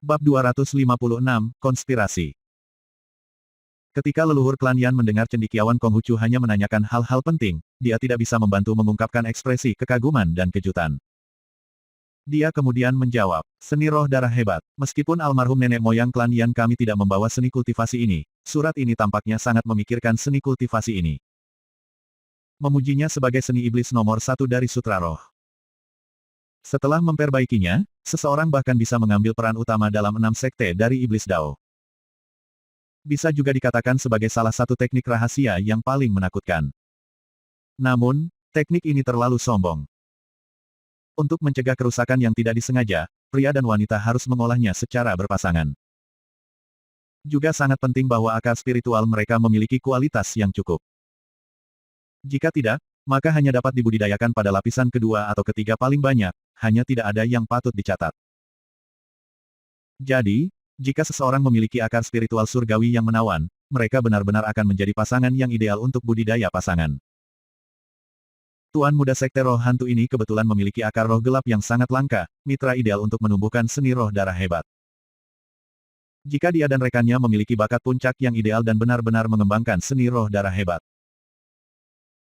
Bab 256, Konspirasi. Ketika leluhur klan Yan mendengar cendekiawan Konghucu hanya menanyakan hal-hal penting, dia tidak bisa membantu mengungkapkan ekspresi kekaguman dan kejutan. Dia kemudian menjawab, seni roh darah hebat. Meskipun almarhum nenek moyang klan Yan kami tidak membawa seni kultivasi ini, surat ini tampaknya sangat memikirkan seni kultivasi ini. Memujinya sebagai seni iblis nomor satu dari Sutra Roh. Setelah memperbaikinya, seseorang bahkan bisa mengambil peran utama dalam 6 sekte dari Iblis Dao. Bisa juga dikatakan sebagai salah satu teknik rahasia yang paling menakutkan. Namun, teknik ini terlalu sombong. Untuk mencegah kerusakan yang tidak disengaja, pria dan wanita harus mengolahnya secara berpasangan. Juga sangat penting bahwa akar spiritual mereka memiliki kualitas yang cukup. Jika tidak, maka hanya dapat dibudidayakan pada lapisan kedua atau ketiga paling banyak, hanya tidak ada yang patut dicatat. Jadi, jika seseorang memiliki akar spiritual surgawi yang menawan, mereka benar-benar akan menjadi pasangan yang ideal untuk budidaya pasangan. Tuan muda sekte roh hantu ini kebetulan memiliki akar roh gelap yang sangat langka, mitra ideal untuk menumbuhkan seni roh darah hebat. Jika dia dan rekannya memiliki bakat puncak yang ideal dan benar-benar mengembangkan seni roh darah hebat,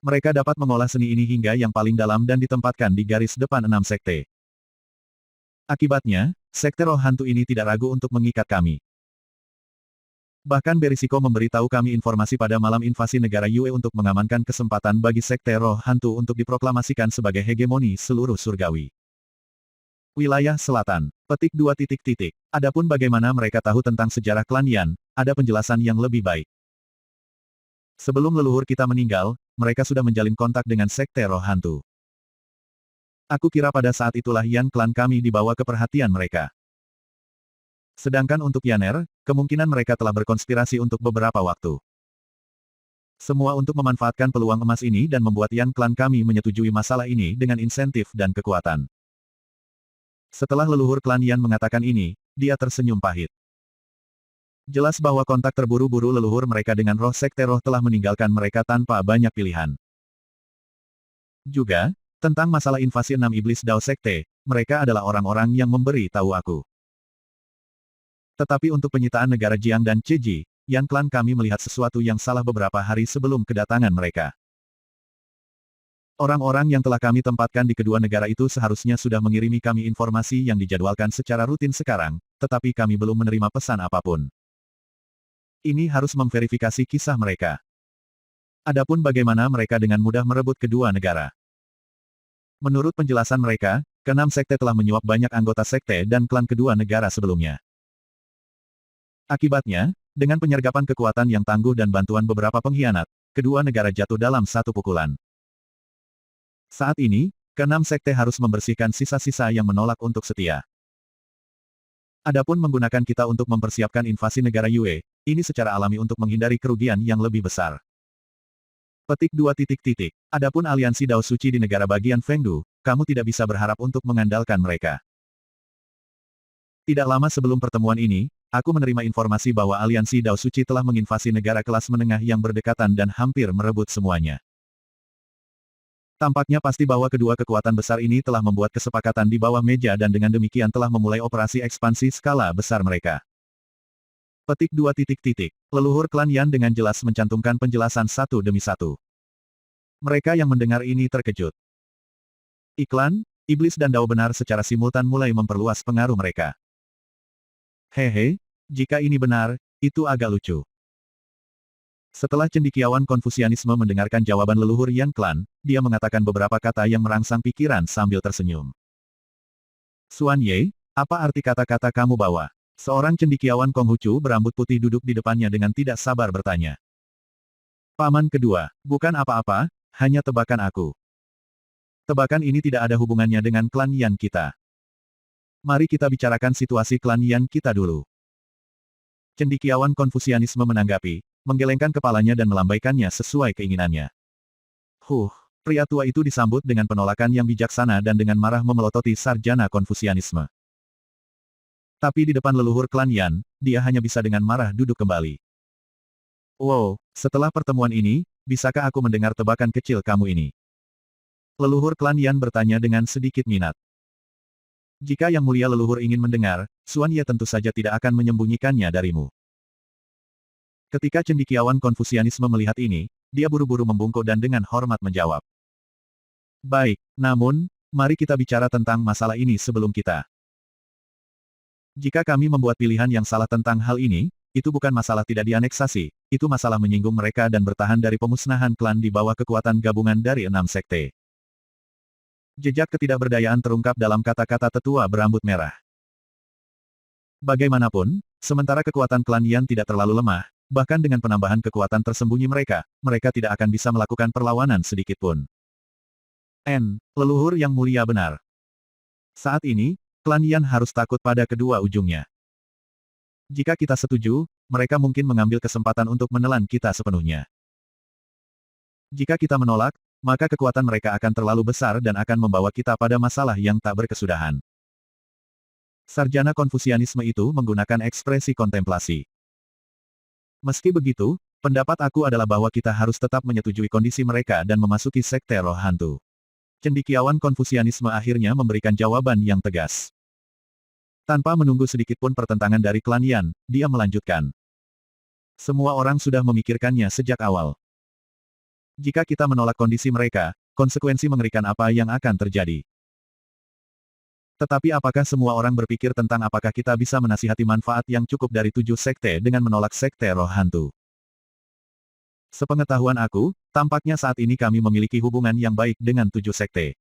mereka dapat mengolah seni ini hingga yang paling dalam dan ditempatkan di garis depan 6 sekte. Akibatnya, sekte roh hantu ini tidak ragu untuk mengikat kami. Bahkan berisiko memberitahu kami informasi pada malam invasi negara Yue untuk mengamankan kesempatan bagi sekte roh hantu untuk diproklamasikan sebagai hegemoni seluruh surgawi. Wilayah Selatan. Petik 2. Adapun bagaimana mereka tahu tentang sejarah klan Yan, ada penjelasan yang lebih baik. Sebelum leluhur kita meninggal, mereka sudah menjalin kontak dengan sekte roh hantu. Aku kira pada saat itulah Yan klan kami dibawa ke perhatian mereka. Sedangkan untuk Yaner, kemungkinan mereka telah berkonspirasi untuk beberapa waktu. Semua untuk memanfaatkan peluang emas ini dan membuat Yan klan kami menyetujui masalah ini dengan insentif dan kekuatan. Setelah leluhur klan Yan mengatakan ini, dia tersenyum pahit. Jelas bahwa kontak terburu-buru leluhur mereka dengan roh sekte roh telah meninggalkan mereka tanpa banyak pilihan. Juga, tentang masalah invasi 6 iblis Dao sekte, mereka adalah orang-orang yang memberi tahu aku. Tetapi untuk penyitaan negara Jiang dan Ceji, Yan klan kami melihat sesuatu yang salah beberapa hari sebelum kedatangan mereka. Orang-orang yang telah kami tempatkan di kedua negara itu seharusnya sudah mengirimi kami informasi yang dijadwalkan secara rutin sekarang, tetapi kami belum menerima pesan apapun. Ini harus memverifikasi kisah mereka. Adapun bagaimana mereka dengan mudah merebut kedua negara. Menurut penjelasan mereka, ke-6 sekte telah menyuap banyak anggota sekte dan klan kedua negara sebelumnya. Akibatnya, dengan penyergapan kekuatan yang tangguh dan bantuan beberapa pengkhianat, kedua negara jatuh dalam satu pukulan. Saat ini, ke-6 sekte harus membersihkan sisa-sisa yang menolak untuk setia. Adapun menggunakan kita untuk mempersiapkan invasi negara Yue, ini secara alami untuk menghindari kerugian yang lebih besar. Petik 2. Adapun aliansi Dao Suci di negara bagian Fengdu, kamu tidak bisa berharap untuk mengandalkan mereka. Tidak lama sebelum pertemuan ini, aku menerima informasi bahwa aliansi Dao Suci telah menginvasi negara kelas menengah yang berdekatan dan hampir merebut semuanya. Tampaknya pasti bahwa kedua kekuatan besar ini telah membuat kesepakatan di bawah meja dan dengan demikian telah memulai operasi ekspansi skala besar mereka. Petik 2. Leluhur klan Yan dengan jelas mencantumkan penjelasan satu demi satu. Mereka yang mendengar ini terkejut. Iklan, iblis dan Dao benar secara simultan mulai memperluas pengaruh mereka. Hehe, jika ini benar, itu agak lucu. Setelah cendekiawan Konfusianisme mendengarkan jawaban leluhur Yan klan, dia mengatakan beberapa kata yang merangsang pikiran sambil tersenyum. Xuan Ye, apa arti kata-kata kamu bawa? Seorang cendekiawan Konghucu berambut putih duduk di depannya dengan tidak sabar bertanya. Paman kedua, bukan apa-apa, hanya tebakan aku. Tebakan ini tidak ada hubungannya dengan klan Yan kita. Mari kita bicarakan situasi klan Yan kita dulu. Cendekiawan Konfusianisme menanggapi, menggelengkan kepalanya dan melambaikannya sesuai keinginannya. Pria tua itu disambut dengan penolakan yang bijaksana dan dengan marah memelototi sarjana Konfusianisme. Tapi di depan leluhur klan Yan, dia hanya bisa dengan marah duduk kembali. Wow, setelah pertemuan ini, bisakah aku mendengar tebakan kecil kamu ini? Leluhur klan Yan bertanya dengan sedikit minat. Jika Yang Mulia leluhur ingin mendengar, Xuan Ye tentu saja tidak akan menyembunyikannya darimu. Ketika cendekiawan Konfusianisme melihat ini, dia buru-buru membungkuk dan dengan hormat menjawab. Baik, namun, mari kita bicara tentang masalah ini sebelum kita. Jika kami membuat pilihan yang salah tentang hal ini, itu bukan masalah tidak dianeksasi, itu masalah menyinggung mereka dan bertahan dari pemusnahan klan di bawah kekuatan gabungan dari 6 sekte. Jejak ketidakberdayaan terungkap dalam kata-kata tetua berambut merah. Bagaimanapun, sementara kekuatan klan Yan tidak terlalu lemah, bahkan dengan penambahan kekuatan tersembunyi mereka tidak akan bisa melakukan perlawanan sedikitpun. Leluhur yang mulia benar. Saat ini, klan Yan harus takut pada kedua ujungnya. Jika kita setuju, mereka mungkin mengambil kesempatan untuk menelan kita sepenuhnya. Jika kita menolak, maka kekuatan mereka akan terlalu besar dan akan membawa kita pada masalah yang tak berkesudahan. Sarjana Konfusianisme itu menggunakan ekspresi kontemplasi. Meski begitu, pendapat aku adalah bahwa kita harus tetap menyetujui kondisi mereka dan memasuki sekte roh hantu. Cendekiawan Konfusianisme akhirnya memberikan jawaban yang tegas. Tanpa menunggu sedikitpun pertentangan dari klan Yan, dia melanjutkan. Semua orang sudah memikirkannya sejak awal. Jika kita menolak kondisi mereka, konsekuensi mengerikan apa yang akan terjadi. Tetapi apakah semua orang berpikir tentang apakah kita bisa menasihati manfaat yang cukup dari 7 sekte dengan menolak sekte roh hantu? Sepengetahuan aku, tampaknya saat ini kami memiliki hubungan yang baik dengan 7 sekte.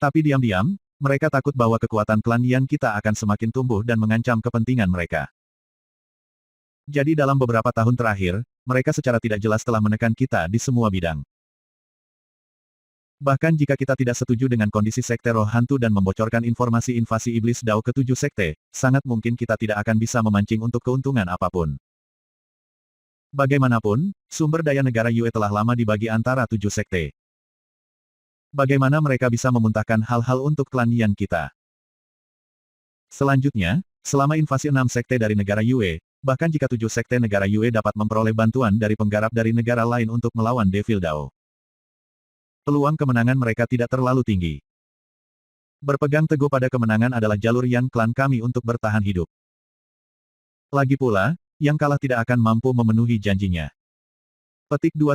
Tapi diam-diam, mereka takut bahwa kekuatan klan Yan kita akan semakin tumbuh dan mengancam kepentingan mereka. Jadi dalam beberapa tahun terakhir, mereka secara tidak jelas telah menekan kita di semua bidang. Bahkan jika kita tidak setuju dengan kondisi sekte roh hantu dan membocorkan informasi invasi iblis Dao ke 7 sekte, sangat mungkin kita tidak akan bisa memancing untuk keuntungan apapun. Bagaimanapun, sumber daya negara Yue telah lama dibagi antara 7 sekte. Bagaimana mereka bisa memuntahkan hal-hal untuk klan Yan kita? Selanjutnya, selama invasi 6 sekte dari negara Yue, bahkan jika 7 sekte negara Yue dapat memperoleh bantuan dari penggarap dari negara lain untuk melawan Devil Dao, peluang kemenangan mereka tidak terlalu tinggi. Berpegang teguh pada kemenangan adalah jalur Yan klan kami untuk bertahan hidup. Lagi pula, yang kalah tidak akan mampu memenuhi janjinya. Petik 2.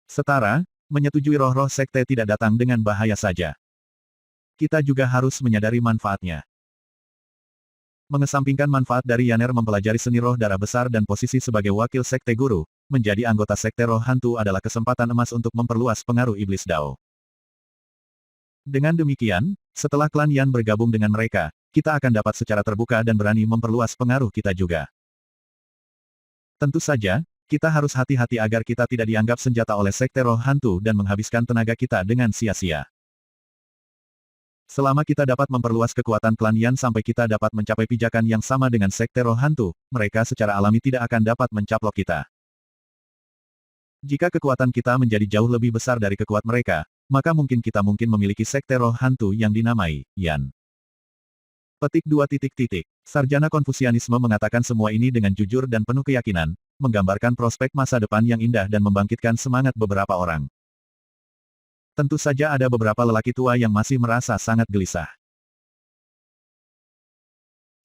Setara, menyetujui roh-roh sekte tidak datang dengan bahaya saja. Kita juga harus menyadari manfaatnya. Mengesampingkan manfaat dari Yaner mempelajari seni roh darah besar dan posisi sebagai wakil sekte guru, menjadi anggota sekte roh hantu adalah kesempatan emas untuk memperluas pengaruh iblis Dao. Dengan demikian, setelah klan Yan bergabung dengan mereka, kita akan dapat secara terbuka dan berani memperluas pengaruh kita juga. Tentu saja, kita harus hati-hati agar kita tidak dianggap senjata oleh sekte roh hantu dan menghabiskan tenaga kita dengan sia-sia. Selama kita dapat memperluas kekuatan klan Yan sampai kita dapat mencapai pijakan yang sama dengan sekte roh hantu, mereka secara alami tidak akan dapat mencaplok kita. Jika kekuatan kita menjadi jauh lebih besar dari kekuatan mereka, maka mungkin kita memiliki sekte roh hantu yang dinamai Yan. Petik 2. Sarjana Konfusianisme mengatakan semua ini dengan jujur dan penuh keyakinan, menggambarkan prospek masa depan yang indah dan membangkitkan semangat beberapa orang. Tentu saja ada beberapa lelaki tua yang masih merasa sangat gelisah.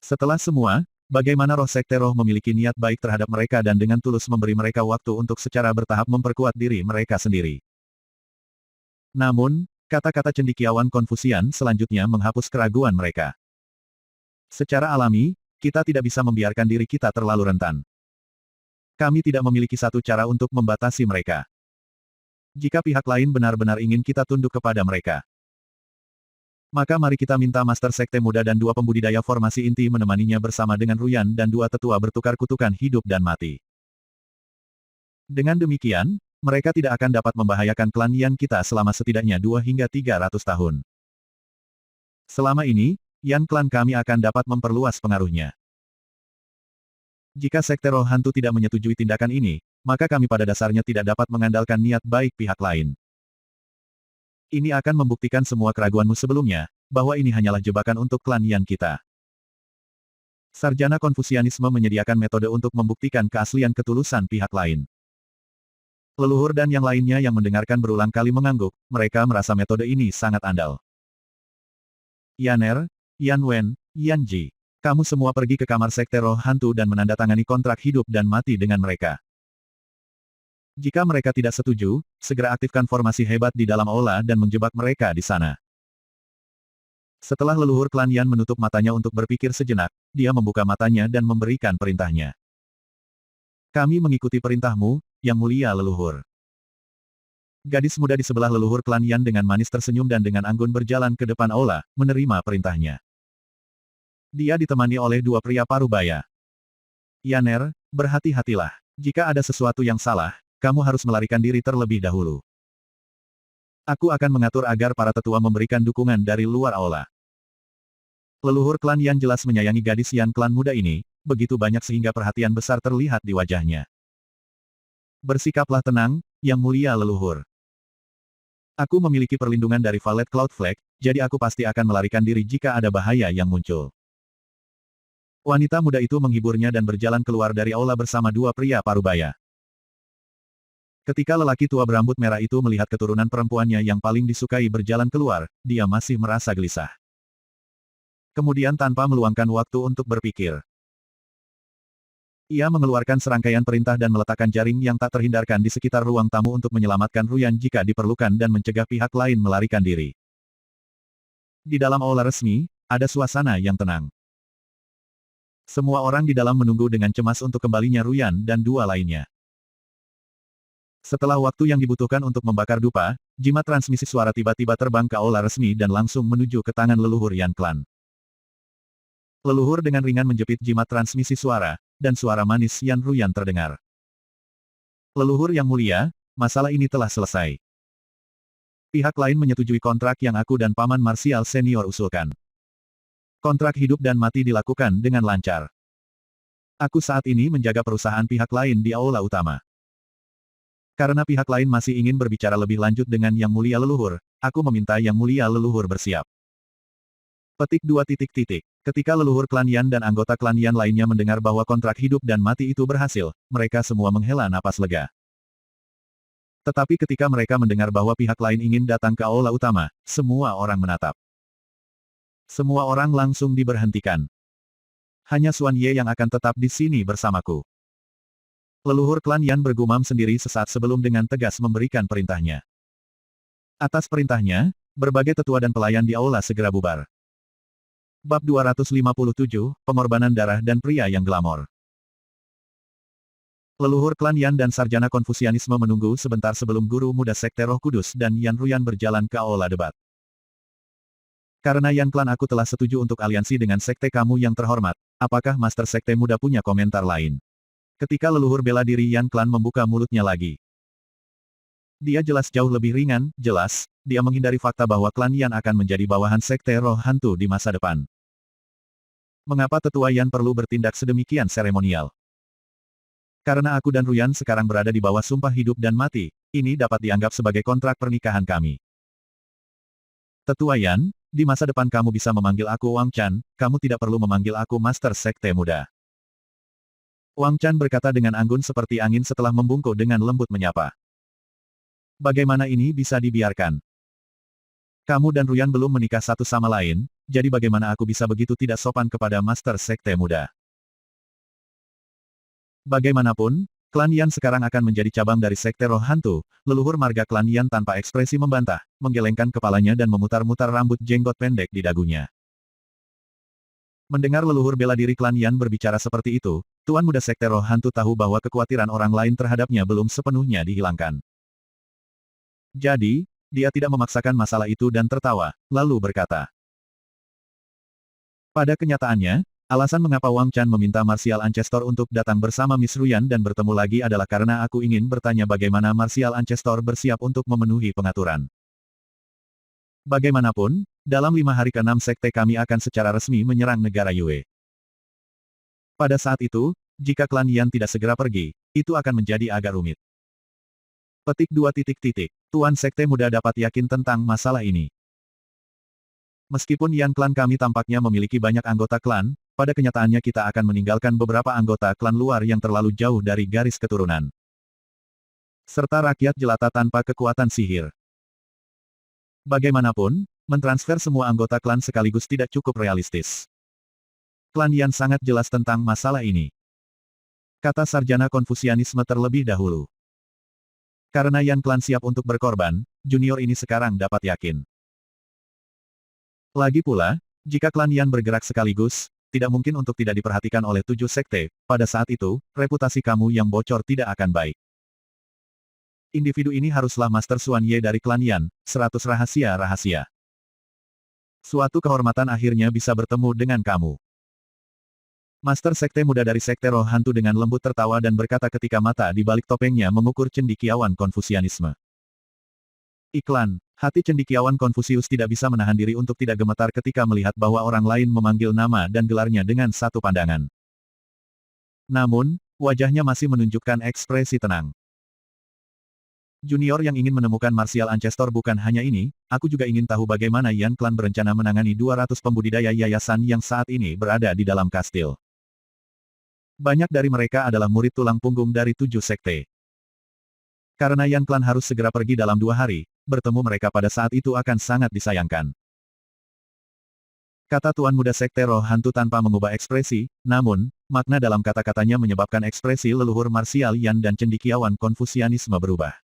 Setelah semua, bagaimana roh sekte roh memiliki niat baik terhadap mereka dan dengan tulus memberi mereka waktu untuk secara bertahap memperkuat diri mereka sendiri. Namun, kata-kata cendekiawan Konfusian selanjutnya menghapus keraguan mereka. Secara alami, kita tidak bisa membiarkan diri kita terlalu rentan. Kami tidak memiliki satu cara untuk membatasi mereka. Jika pihak lain benar-benar ingin kita tunduk kepada mereka, maka mari kita minta Master Sekte Muda dan 2 pembudidaya formasi inti menemaninya bersama dengan Ruyan dan 2 tetua bertukar kutukan hidup dan mati. Dengan demikian, mereka tidak akan dapat membahayakan klan Yan kita selama setidaknya 2 hingga 300 tahun. Selama ini, Yan klan kami akan dapat memperluas pengaruhnya. Jika sekte roh hantu tidak menyetujui tindakan ini, maka kami pada dasarnya tidak dapat mengandalkan niat baik pihak lain. Ini akan membuktikan semua keraguanmu sebelumnya, bahwa ini hanyalah jebakan untuk klan Yan kita. Sarjana Konfusianisme menyediakan metode untuk membuktikan keaslian ketulusan pihak lain. Leluhur dan yang lainnya yang mendengarkan berulang kali mengangguk, mereka merasa metode ini sangat andal. Yaner, Yan Wen, Yan Ji. Kamu semua pergi ke kamar sekte roh hantu dan menandatangani kontrak hidup dan mati dengan mereka. Jika mereka tidak setuju, segera aktifkan formasi hebat di dalam aula dan menjebak mereka di sana. Setelah leluhur klan Yan menutup matanya untuk berpikir sejenak, dia membuka matanya dan memberikan perintahnya. Kami mengikuti perintahmu, yang mulia leluhur. Gadis muda di sebelah leluhur klan Yan dengan manis tersenyum dan dengan anggun berjalan ke depan aula, menerima perintahnya. Dia ditemani oleh dua pria parubaya. Yaner, berhati-hatilah. Jika ada sesuatu yang salah, kamu harus melarikan diri terlebih dahulu. Aku akan mengatur agar para tetua memberikan dukungan dari luar aula. Leluhur klan Yan jelas menyayangi gadis Yan klan muda ini, begitu banyak sehingga perhatian besar terlihat di wajahnya. Bersikaplah tenang, yang mulia leluhur. Aku memiliki perlindungan dari Valet Cloud Flag, jadi aku pasti akan melarikan diri jika ada bahaya yang muncul. Wanita muda itu menghiburnya dan berjalan keluar dari aula bersama dua pria parubaya. Ketika lelaki tua berambut merah itu melihat keturunan perempuannya yang paling disukai berjalan keluar, dia masih merasa gelisah. Kemudian tanpa meluangkan waktu untuk berpikir, ia mengeluarkan serangkaian perintah dan meletakkan jaring yang tak terhindarkan di sekitar ruang tamu untuk menyelamatkan Ruyan jika diperlukan dan mencegah pihak lain melarikan diri. Di dalam aula resmi, ada suasana yang tenang. Semua orang di dalam menunggu dengan cemas untuk kembalinya Ruyan dan dua lainnya. Setelah waktu yang dibutuhkan untuk membakar dupa, jimat transmisi suara tiba-tiba terbang ke aula resmi dan langsung menuju ke tangan leluhur Yan Clan. Leluhur dengan ringan menjepit jimat transmisi suara, dan suara manis Yan Ruyan terdengar. Leluhur yang mulia, masalah ini telah selesai. Pihak lain menyetujui kontrak yang aku dan Paman Marsial Senior usulkan. Kontrak hidup dan mati dilakukan dengan lancar. Aku saat ini menjaga perusahaan pihak lain di aula utama. Karena pihak lain masih ingin berbicara lebih lanjut dengan Yang Mulia Leluhur, aku meminta Yang Mulia Leluhur bersiap. Petik 2. Ketika leluhur klan Yan dan anggota klan Yan lainnya mendengar bahwa kontrak hidup dan mati itu berhasil, mereka semua menghela napas lega. Tetapi ketika mereka mendengar bahwa pihak lain ingin datang ke aula utama, semua orang menatap. Semua orang langsung diberhentikan. Hanya Xuan Ye yang akan tetap di sini bersamaku. Leluhur klan Yan bergumam sendiri sesaat sebelum dengan tegas memberikan perintahnya. Atas perintahnya, berbagai tetua dan pelayan di aula segera bubar. Bab 257, Pengorbanan Darah dan Pria yang Glamor. Leluhur klan Yan dan sarjana Konfusianisme menunggu sebentar sebelum guru muda Sekte Roh Kudus dan Yan Ruyan berjalan ke aula debat. Karena Yan Clan aku telah setuju untuk aliansi dengan sekte kamu yang terhormat, apakah Master Sekte Muda punya komentar lain? Ketika leluhur bela diri Yan Clan membuka mulutnya lagi. Dia jelas jauh lebih ringan, jelas, dia menghindari fakta bahwa klan Yan akan menjadi bawahan Sekte Roh Hantu di masa depan. Mengapa tetua Yan perlu bertindak sedemikian seremonial? Karena aku dan Ruyan sekarang berada di bawah sumpah hidup dan mati, ini dapat dianggap sebagai kontrak pernikahan kami. Tetua Yan, di masa depan kamu bisa memanggil aku Wang Chan, kamu tidak perlu memanggil aku Master Sekte Muda. Wang Chan berkata dengan anggun seperti angin setelah membungkuk dengan lembut menyapa. Bagaimana ini bisa dibiarkan? Kamu dan Ruyan belum menikah satu sama lain, jadi bagaimana aku bisa begitu tidak sopan kepada Master Sekte Muda? Bagaimanapun, klan Yan sekarang akan menjadi cabang dari Sekte Roh Hantu. Leluhur marga klan Yan tanpa ekspresi membantah, menggelengkan kepalanya dan memutar-mutar rambut jenggot pendek di dagunya. Mendengar leluhur bela diri klan Yan berbicara seperti itu, Tuan Muda Sekte Roh Hantu tahu bahwa kekhawatiran orang lain terhadapnya belum sepenuhnya dihilangkan. Jadi, dia tidak memaksakan masalah itu dan tertawa, lalu berkata. Pada kenyataannya, alasan mengapa Wang Chan meminta Martial Ancestor untuk datang bersama Miss Ruyan dan bertemu lagi adalah karena aku ingin bertanya bagaimana Martial Ancestor bersiap untuk memenuhi pengaturan. Bagaimanapun, dalam 5 hari ke-6 sekte kami akan secara resmi menyerang negara Yue. Pada saat itu, jika klan Yan tidak segera pergi, itu akan menjadi agak rumit. Petik 2. Tuan Sekte Muda dapat yakin tentang masalah ini. Meskipun Yan klan kami tampaknya memiliki banyak anggota klan, pada kenyataannya kita akan meninggalkan beberapa anggota klan luar yang terlalu jauh dari garis keturunan. Serta rakyat jelata tanpa kekuatan sihir. Bagaimanapun, Mentransfer semua anggota klan sekaligus tidak cukup realistis. Klan Yan sangat jelas tentang masalah ini. Kata sarjana Konfusianisme terlebih dahulu. Karena Yan klan siap untuk berkorban, junior ini sekarang dapat yakin. Lagi pula, jika klan Yan bergerak sekaligus, tidak mungkin untuk tidak diperhatikan oleh 7 sekte, pada saat itu, reputasi kamu yang bocor tidak akan baik. Individu ini haruslah Master Xuan Ye dari klan Yan, 100 rahasia-rahasia. Suatu kehormatan akhirnya bisa bertemu dengan kamu. Master Sekte Muda dari Sekte Roh Hantu dengan lembut tertawa dan berkata ketika mata di balik topengnya mengukur cendekiawan Konfusianisme. Iklan, hati cendekiawan Konfusius tidak bisa menahan diri untuk tidak gemetar ketika melihat bahwa orang lain memanggil nama dan gelarnya dengan satu pandangan. Namun, wajahnya masih menunjukkan ekspresi tenang. Junior yang ingin menemukan Martial Ancestor bukan hanya ini, aku juga ingin tahu bagaimana Yan Klan berencana menangani 200 pembudidaya yayasan yang saat ini berada di dalam kastil. Banyak dari mereka adalah murid tulang punggung dari 7 sekte. Karena Yan Klan harus segera pergi dalam 2 hari, bertemu mereka pada saat itu akan sangat disayangkan. Kata Tuan Muda Sekte Roh Hantu tanpa mengubah ekspresi, namun, makna dalam kata-katanya menyebabkan ekspresi leluhur marsial Yan dan cendekiawan Konfusianisme berubah.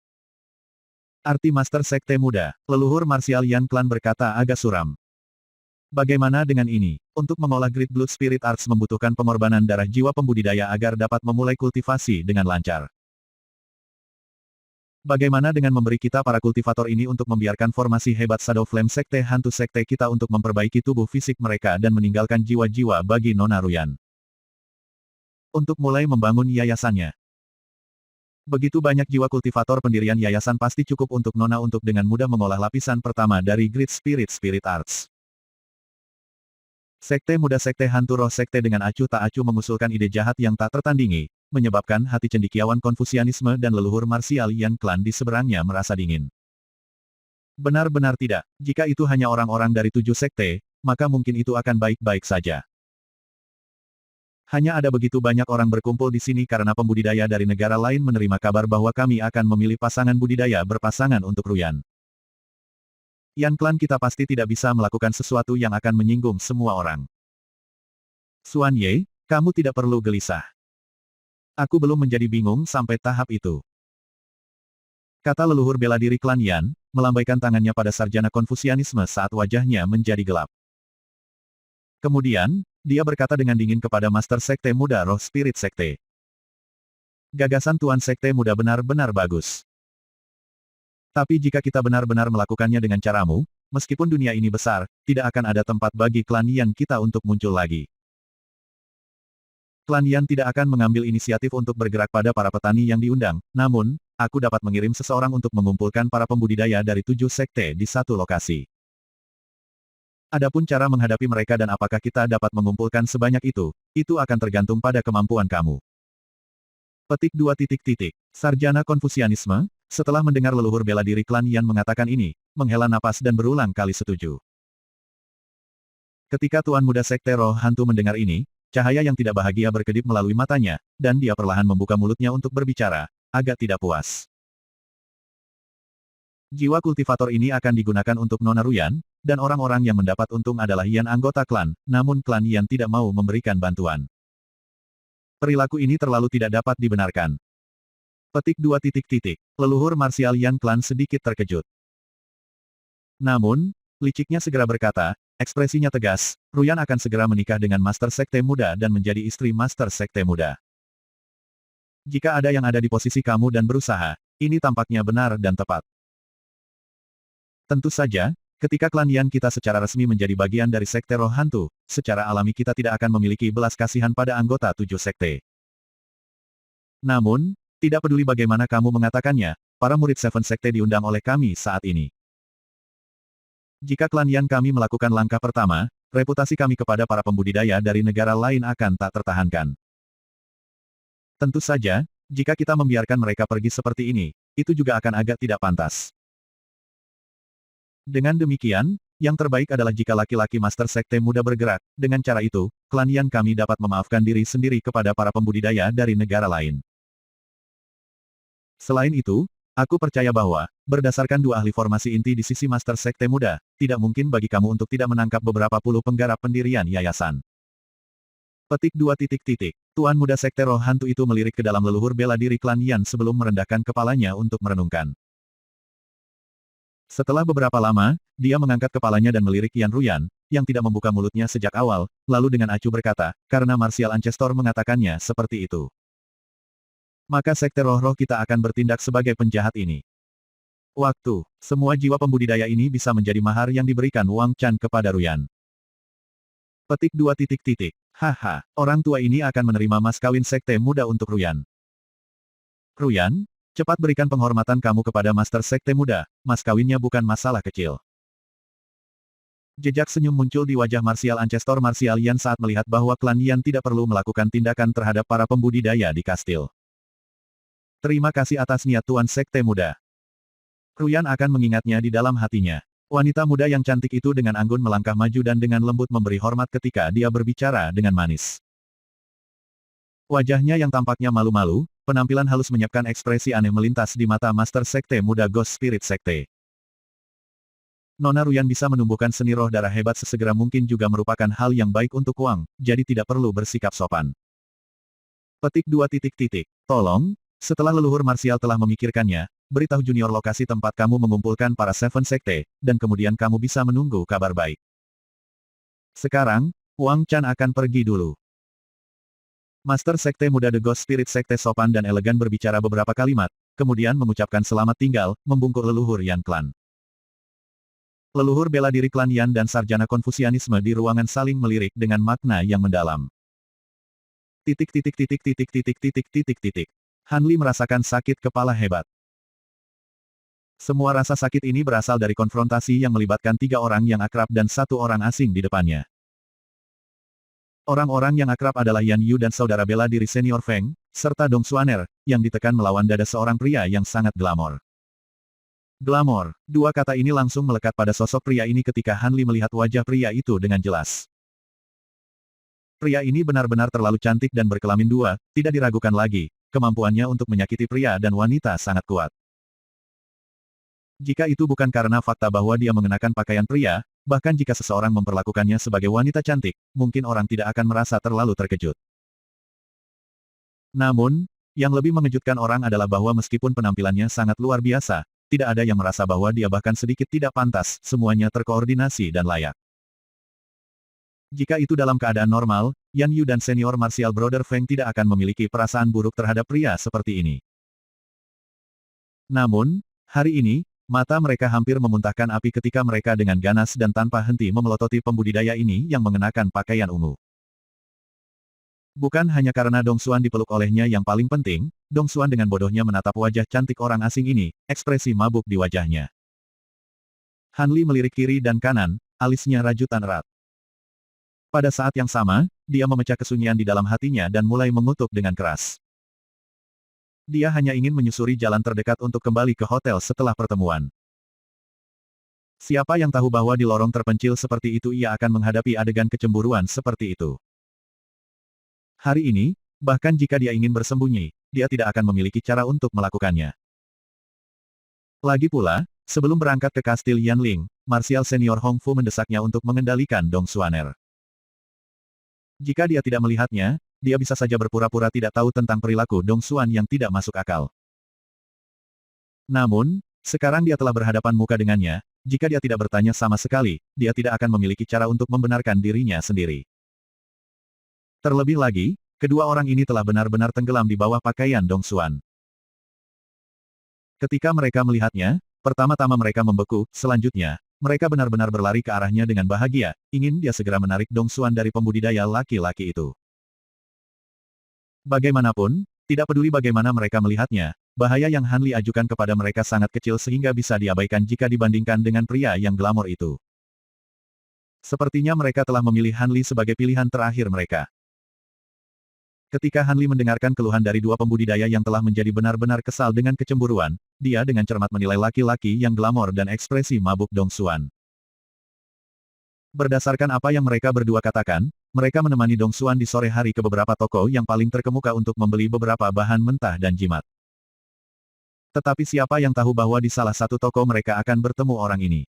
Arti Master Sekte Muda, leluhur marsial Yan Klan berkata agak suram. Bagaimana dengan ini? Untuk mengolah Great Blood Spirit Arts membutuhkan pengorbanan darah jiwa pembudidaya agar dapat memulai kultivasi dengan lancar. Bagaimana dengan memberi kita para kultivator ini untuk membiarkan formasi hebat Shadow Flame Sekte Hantu Sekte kita untuk memperbaiki tubuh fisik mereka dan meninggalkan jiwa-jiwa bagi Nona Ruyan. Untuk mulai membangun yayasannya. Begitu banyak jiwa kultivator pendirian yayasan pasti cukup untuk Nona untuk dengan mudah mengolah lapisan pertama dari Great Spirit Arts. Sekte Muda Sekte Hantu Roh Sekte dengan acuh tak acuh mengusulkan ide jahat yang tak tertandingi, menyebabkan hati cendekiawan Konfusianisme dan leluhur marsial Yan Klan di seberangnya merasa dingin. Benar-benar tidak, jika itu hanya orang-orang dari 7 sekte, maka mungkin itu akan baik-baik saja. Hanya ada begitu banyak orang berkumpul di sini karena pembudidaya dari negara lain menerima kabar bahwa kami akan memilih pasangan budidaya berpasangan untuk Ruyan. Yan Klan kita pasti tidak bisa melakukan sesuatu yang akan menyinggung semua orang. Xuan Ye, kamu tidak perlu gelisah. Aku belum menjadi bingung sampai tahap itu. Kata leluhur bela diri klan Yan, melambaikan tangannya pada sarjana Konfusianisme saat wajahnya menjadi gelap. Kemudian, dia berkata dengan dingin kepada Master Sekte Muda Roh Spirit Sekte. Gagasan Tuan Sekte Muda benar-benar bagus. Tapi jika kita benar-benar melakukannya dengan caramu, meskipun dunia ini besar, tidak akan ada tempat bagi klan Yan kita untuk muncul lagi. Klan Yan tidak akan mengambil inisiatif untuk bergerak pada para petani yang diundang, namun, aku dapat mengirim seseorang untuk mengumpulkan para pembudidaya dari 7 sekte di satu lokasi. Adapun cara menghadapi mereka dan apakah kita dapat mengumpulkan sebanyak itu akan tergantung pada kemampuan kamu. Petik 2. Sarjana Konfusianisme, setelah mendengar leluhur bela diri klan Yan mengatakan ini, menghela napas dan berulang kali setuju. Ketika Tuan Muda Sekte Roh Hantu mendengar ini, cahaya yang tidak bahagia berkedip melalui matanya, dan dia perlahan membuka mulutnya untuk berbicara, agak tidak puas. Jiwa kultivator ini akan digunakan untuk Nona Ruyan, dan orang-orang yang mendapat untung adalah Yan anggota klan, namun klan Yan tidak mau memberikan bantuan. Perilaku ini terlalu tidak dapat dibenarkan. Petik 2. Leluhur marsial Yan Klan sedikit terkejut. Namun, liciknya segera berkata, ekspresinya tegas, Ruyan akan segera menikah dengan Master Sekte Muda dan menjadi istri Master Sekte Muda. Jika ada yang ada di posisi kamu dan berusaha, ini tampaknya benar dan tepat. Tentu saja, ketika klan Yan kita secara resmi menjadi bagian dari Sekte Roh Hantu, secara alami kita tidak akan memiliki belas kasihan pada anggota 7 sekte. Namun, tidak peduli bagaimana kamu mengatakannya, para murid Seven Sekte diundang oleh kami saat ini. Jika klan Yan kami melakukan langkah pertama, reputasi kami kepada para pembudidaya dari negara lain akan tak tertahankan. Tentu saja, jika kita membiarkan mereka pergi seperti ini, itu juga akan agak tidak pantas. Dengan demikian, yang terbaik adalah jika laki-laki Master Sekte Muda bergerak, dengan cara itu, klan Yan kami dapat memaafkan diri sendiri kepada para pembudidaya dari negara lain. Selain itu, Aku percaya bahwa, berdasarkan dua ahli formasi inti di sisi Master Sekte Muda, tidak mungkin bagi kamu untuk tidak menangkap beberapa puluh penggarap pendirian yayasan. Petik 2 titik titik. Tuan muda Sekte Roh Hantu itu melirik ke dalam leluhur bela diri klan Yan sebelum merendahkan kepalanya untuk merenungkan. Setelah beberapa lama, dia mengangkat kepalanya dan melirik Yan Ruyan, yang tidak membuka mulutnya sejak awal, lalu dengan acuh berkata, karena Martial Ancestor mengatakannya seperti itu. Maka Sekte Roh-Roh kita akan bertindak sebagai penjahat ini. Waktu, semua jiwa pembudidaya ini bisa menjadi mahar yang diberikan Wang Chan kepada Ruyan. Petik 2 titik titik. Haha, orang tua ini akan menerima mas kawin Sekte Muda untuk Ruyan. Ruyan, cepat berikan penghormatan kamu kepada Master Sekte Muda, mas kawinnya bukan masalah kecil. Jejak senyum muncul di wajah Martial Ancestor Martial Yan saat melihat bahwa klan Yan tidak perlu melakukan tindakan terhadap para pembudidaya di kastil. Terima kasih atas niat Tuan Sekte Muda. Ruyan akan mengingatnya di dalam hatinya. Wanita muda yang cantik itu dengan anggun melangkah maju dan dengan lembut memberi hormat ketika dia berbicara dengan manis. Wajahnya yang tampaknya malu-malu, penampilan halus menyiapkan ekspresi aneh melintas di mata Master Sekte Muda Ghost Spirit Sekte. Nona Ruyan bisa menumbuhkan seni roh darah hebat sesegera mungkin juga merupakan hal yang baik untuk Wang, jadi tidak perlu bersikap sopan. Petik 2 titik titik. Tolong, setelah leluhur marsial telah memikirkannya, beritahu junior lokasi tempat kamu mengumpulkan para Seven Sekte, dan kemudian kamu bisa menunggu kabar baik. Sekarang, Wang Chan akan pergi dulu. Master Sekte Muda The Ghost Spirit Sekte sopan dan elegan berbicara beberapa kalimat, kemudian mengucapkan selamat tinggal, membungkuk leluhur Yan Clan. Leluhur bela diri klan Yan dan sarjana Konfusianisme di ruangan saling melirik dengan makna yang mendalam. Titik titik titik titik titik titik titik titik. Han Li merasakan sakit kepala hebat. Semua rasa sakit ini berasal dari konfrontasi yang melibatkan 3 orang yang akrab dan 1 orang asing di depannya. Orang-orang yang akrab adalah Yan Yu dan saudara bela diri senior Feng, serta Dong Xuaner, yang ditekan melawan dada seorang pria yang sangat glamor. Glamor, dua kata ini langsung melekat pada sosok pria ini ketika Han Li melihat wajah pria itu dengan jelas. Pria ini benar-benar terlalu cantik dan berkelamin dua, tidak diragukan lagi, kemampuannya untuk menyakiti pria dan wanita sangat kuat. Jika itu bukan karena fakta bahwa dia mengenakan pakaian pria, bahkan jika seseorang memperlakukannya sebagai wanita cantik, mungkin orang tidak akan merasa terlalu terkejut. Namun, yang lebih mengejutkan orang adalah bahwa meskipun penampilannya sangat luar biasa, tidak ada yang merasa bahwa dia bahkan sedikit tidak pantas, semuanya terkoordinasi dan layak. Jika itu dalam keadaan normal, Yan Yu dan senior martial brother Feng tidak akan memiliki perasaan buruk terhadap pria seperti ini. Namun, hari ini, mata mereka hampir memuntahkan api ketika mereka dengan ganas dan tanpa henti memelototi pembudidaya ini yang mengenakan pakaian ungu. Bukan hanya karena Dong Xuan dipeluk olehnya yang paling penting, Dong Xuan dengan bodohnya menatap wajah cantik orang asing ini, ekspresi mabuk di wajahnya. Han Li melirik kiri dan kanan, alisnya rajutan erat. Pada saat yang sama, dia memecah kesunyian di dalam hatinya dan mulai mengutuk dengan keras. Dia hanya ingin menyusuri jalan terdekat untuk kembali ke hotel setelah pertemuan. Siapa yang tahu bahwa di lorong terpencil seperti itu ia akan menghadapi adegan kecemburuan seperti itu. Hari ini, bahkan jika dia ingin bersembunyi, dia tidak akan memiliki cara untuk melakukannya. Lagi pula, sebelum berangkat ke kastil Yanling, Martial Senior Hong Fu mendesaknya untuk mengendalikan Dong Xuaner. Jika dia tidak melihatnya, dia bisa saja berpura-pura tidak tahu tentang perilaku Dong Xuan yang tidak masuk akal. Namun, sekarang dia telah berhadapan muka dengannya, jika dia tidak bertanya sama sekali, dia tidak akan memiliki cara untuk membenarkan dirinya sendiri. Terlebih lagi, kedua orang ini telah benar-benar tenggelam di bawah pakaian Dong Xuan. Ketika mereka melihatnya, pertama-tama mereka membeku, selanjutnya, mereka benar-benar berlari ke arahnya dengan bahagia, ingin dia segera menarik Dong Xuan dari pembudidaya laki-laki itu. Bagaimanapun, tidak peduli bagaimana mereka melihatnya, bahaya yang Han Li ajukan kepada mereka sangat kecil sehingga bisa diabaikan jika dibandingkan dengan pria yang glamor itu. Sepertinya mereka telah memilih Han Li sebagai pilihan terakhir mereka. Ketika Han Li mendengarkan keluhan dari dua pembudidaya yang telah menjadi benar-benar kesal dengan kecemburuan, dia dengan cermat menilai laki-laki yang glamor dan ekspresi mabuk Dong Xuan. Berdasarkan apa yang mereka berdua katakan, mereka menemani Dong Xuan di sore hari ke beberapa toko yang paling terkemuka untuk membeli beberapa bahan mentah dan jimat. Tetapi siapa yang tahu bahwa di salah satu toko mereka akan bertemu orang ini.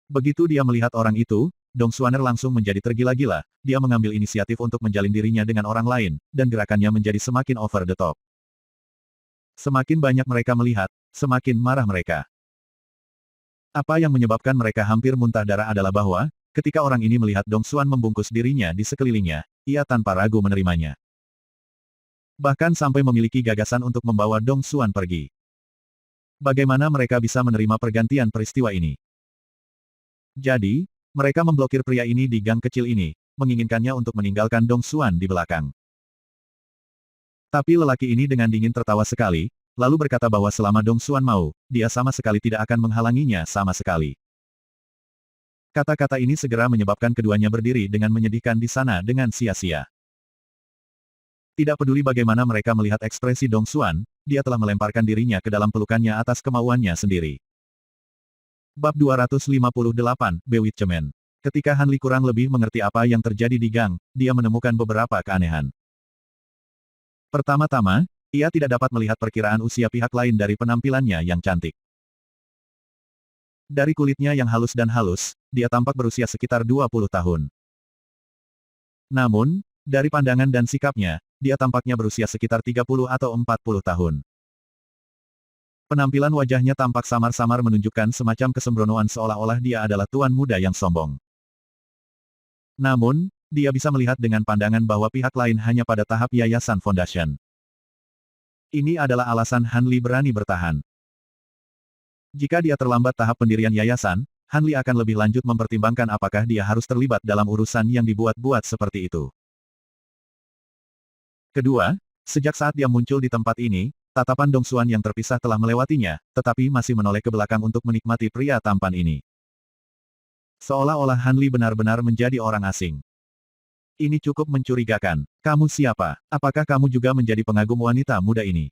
Begitu dia melihat orang itu, Dong Xuaner langsung menjadi tergila-gila, dia mengambil inisiatif untuk menjalin dirinya dengan orang lain, dan gerakannya menjadi semakin over the top. Semakin banyak mereka melihat, semakin marah mereka. Apa yang menyebabkan mereka hampir muntah darah adalah bahwa, ketika orang ini melihat Dong Xuan membungkus dirinya di sekelilingnya, ia tanpa ragu menerimanya. Bahkan sampai memiliki gagasan untuk membawa Dong Xuan pergi. Bagaimana mereka bisa menerima pergantian peristiwa ini? Jadi, mereka memblokir pria ini di gang kecil ini, menginginkannya untuk meninggalkan Dong Xuan di belakang. Tapi lelaki ini dengan dingin tertawa sekali, lalu berkata bahwa selama Dong Xuan mau, dia sama sekali tidak akan menghalanginya sama sekali. Kata-kata ini segera menyebabkan keduanya berdiri dengan menyedihkan di sana dengan sia-sia. Tidak peduli bagaimana mereka melihat ekspresi Dong Xuan, dia telah melemparkan dirinya ke dalam pelukannya atas kemauannya sendiri. Bab 258, Bewitchment. Ketika Han Li kurang lebih mengerti apa yang terjadi di gang, dia menemukan beberapa keanehan. Pertama-tama, ia tidak dapat melihat perkiraan usia pihak lain dari penampilannya yang cantik. Dari kulitnya yang halus dan halus, dia tampak berusia sekitar 20 tahun. Namun, dari pandangan dan sikapnya, dia tampaknya berusia sekitar 30 atau 40 tahun. Penampilan wajahnya tampak samar-samar menunjukkan semacam kesembronoan seolah-olah dia adalah tuan muda yang sombong. Namun, dia bisa melihat dengan pandangan bahwa pihak lain hanya pada tahap yayasan foundation. Ini adalah alasan Han Li berani bertahan. Jika dia terlambat tahap pendirian yayasan, Han Li akan lebih lanjut mempertimbangkan apakah dia harus terlibat dalam urusan yang dibuat-buat seperti itu. Kedua, sejak saat dia muncul di tempat ini, tatapan Dong Xuan yang terpisah telah melewatinya, tetapi masih menoleh ke belakang untuk menikmati pria tampan ini. Seolah-olah Han Li benar-benar menjadi orang asing. Ini cukup mencurigakan. Kamu siapa? Apakah kamu juga menjadi pengagum wanita muda ini?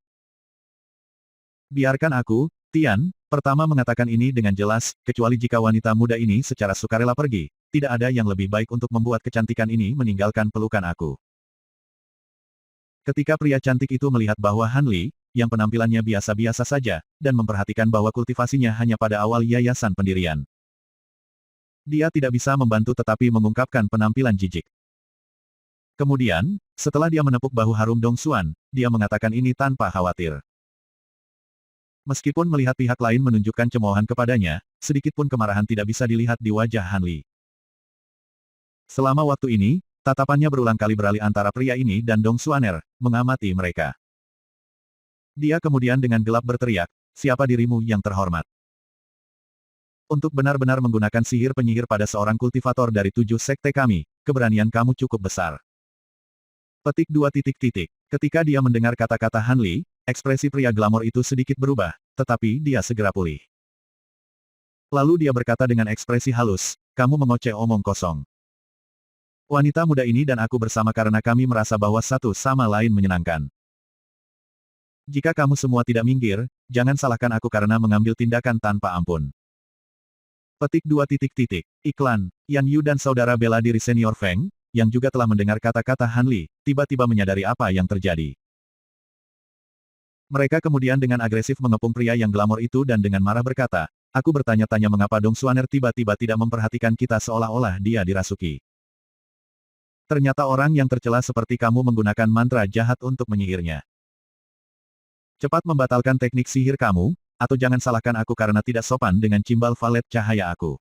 Biarkan aku, Tian, pertama mengatakan ini dengan jelas, kecuali jika wanita muda ini secara sukarela pergi, tidak ada yang lebih baik untuk membuat kecantikan ini meninggalkan pelukan aku. Ketika pria cantik itu melihat bahwa Han Li, yang penampilannya biasa-biasa saja, dan memperhatikan bahwa kultivasinya hanya pada awal yayasan pendirian. Dia tidak bisa membantu tetapi mengungkapkan penampilan jijik. Kemudian, setelah dia menepuk bahu harum Dong Xuan, dia mengatakan ini tanpa khawatir. Meskipun melihat pihak lain menunjukkan cemoohan kepadanya, sedikit pun kemarahan tidak bisa dilihat di wajah Han Li. Selama waktu ini, tatapannya berulang kali beralih antara pria ini dan Dong Xuaner, mengamati mereka. Dia kemudian dengan gelap berteriak, siapa dirimu yang terhormat? Untuk benar-benar menggunakan sihir penyihir pada seorang kultivator dari 7 sekte kami, keberanian kamu cukup besar. Petik 2 titik titik. Ketika dia mendengar kata-kata Han Li, ekspresi pria glamor itu sedikit berubah, tetapi dia segera pulih. Lalu dia berkata dengan ekspresi halus, kamu mengoceh omong kosong. Wanita muda ini dan aku bersama karena kami merasa bahwa satu sama lain menyenangkan. Jika kamu semua tidak minggir, jangan salahkan aku karena mengambil tindakan tanpa ampun. Petik 2 titik titik. Iklan, Yan Yu dan saudara bela diri senior Feng, yang juga telah mendengar kata-kata Han Li, tiba-tiba menyadari apa yang terjadi. Mereka kemudian dengan agresif mengepung pria yang glamor itu dan dengan marah berkata, aku bertanya-tanya mengapa Dong Xuaner tiba-tiba tidak memperhatikan kita seolah-olah dia dirasuki. Ternyata orang yang tercela seperti kamu menggunakan mantra jahat untuk menyihirnya. Cepat membatalkan teknik sihir kamu, atau jangan salahkan aku karena tidak sopan dengan cimbal valet cahaya aku.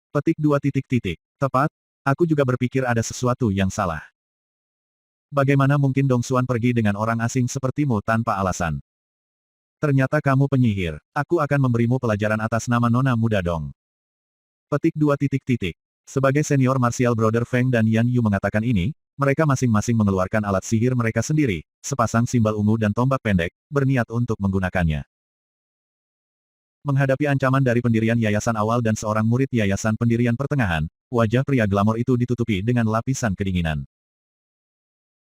Petik 2 titik titik. Tepat, aku juga berpikir ada sesuatu yang salah. Bagaimana mungkin Dong Xuan pergi dengan orang asing sepertimu tanpa alasan? Ternyata kamu penyihir. Aku akan memberimu pelajaran atas nama Nona Muda Dong. Petik 2 titik titik. Sebagai senior martial brother Feng dan Yan Yu mengatakan ini, mereka masing-masing mengeluarkan alat sihir mereka sendiri, sepasang simbal ungu dan tombak pendek, berniat untuk menggunakannya. Menghadapi ancaman dari pendirian yayasan awal dan seorang murid yayasan pendirian pertengahan, wajah pria glamor itu ditutupi dengan lapisan kedinginan.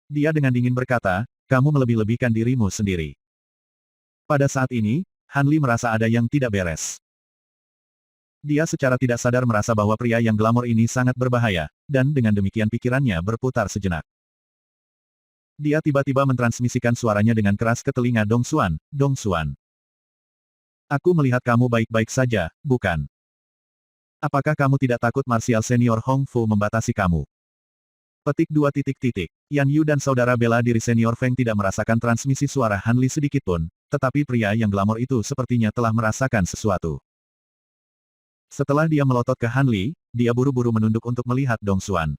Dia dengan dingin berkata, kamu melebih-lebihkan dirimu sendiri. Pada saat ini, Han Li merasa ada yang tidak beres. Dia secara tidak sadar merasa bahwa pria yang glamor ini sangat berbahaya, dan dengan demikian pikirannya berputar sejenak. Dia tiba-tiba mentransmisikan suaranya dengan keras ke telinga Dong Xuan. Dong Xuan. Aku melihat kamu baik-baik saja, bukan? Apakah kamu tidak takut Martial Senior Hong Fu membatasi kamu? Petik 2 titik titik. Yan Yu dan saudara bela diri senior Feng tidak merasakan transmisi suara Han Li sedikitpun, tetapi pria yang glamor itu sepertinya telah merasakan sesuatu. Setelah dia melotot ke Han Li, dia buru-buru menunduk untuk melihat Dong Xuan.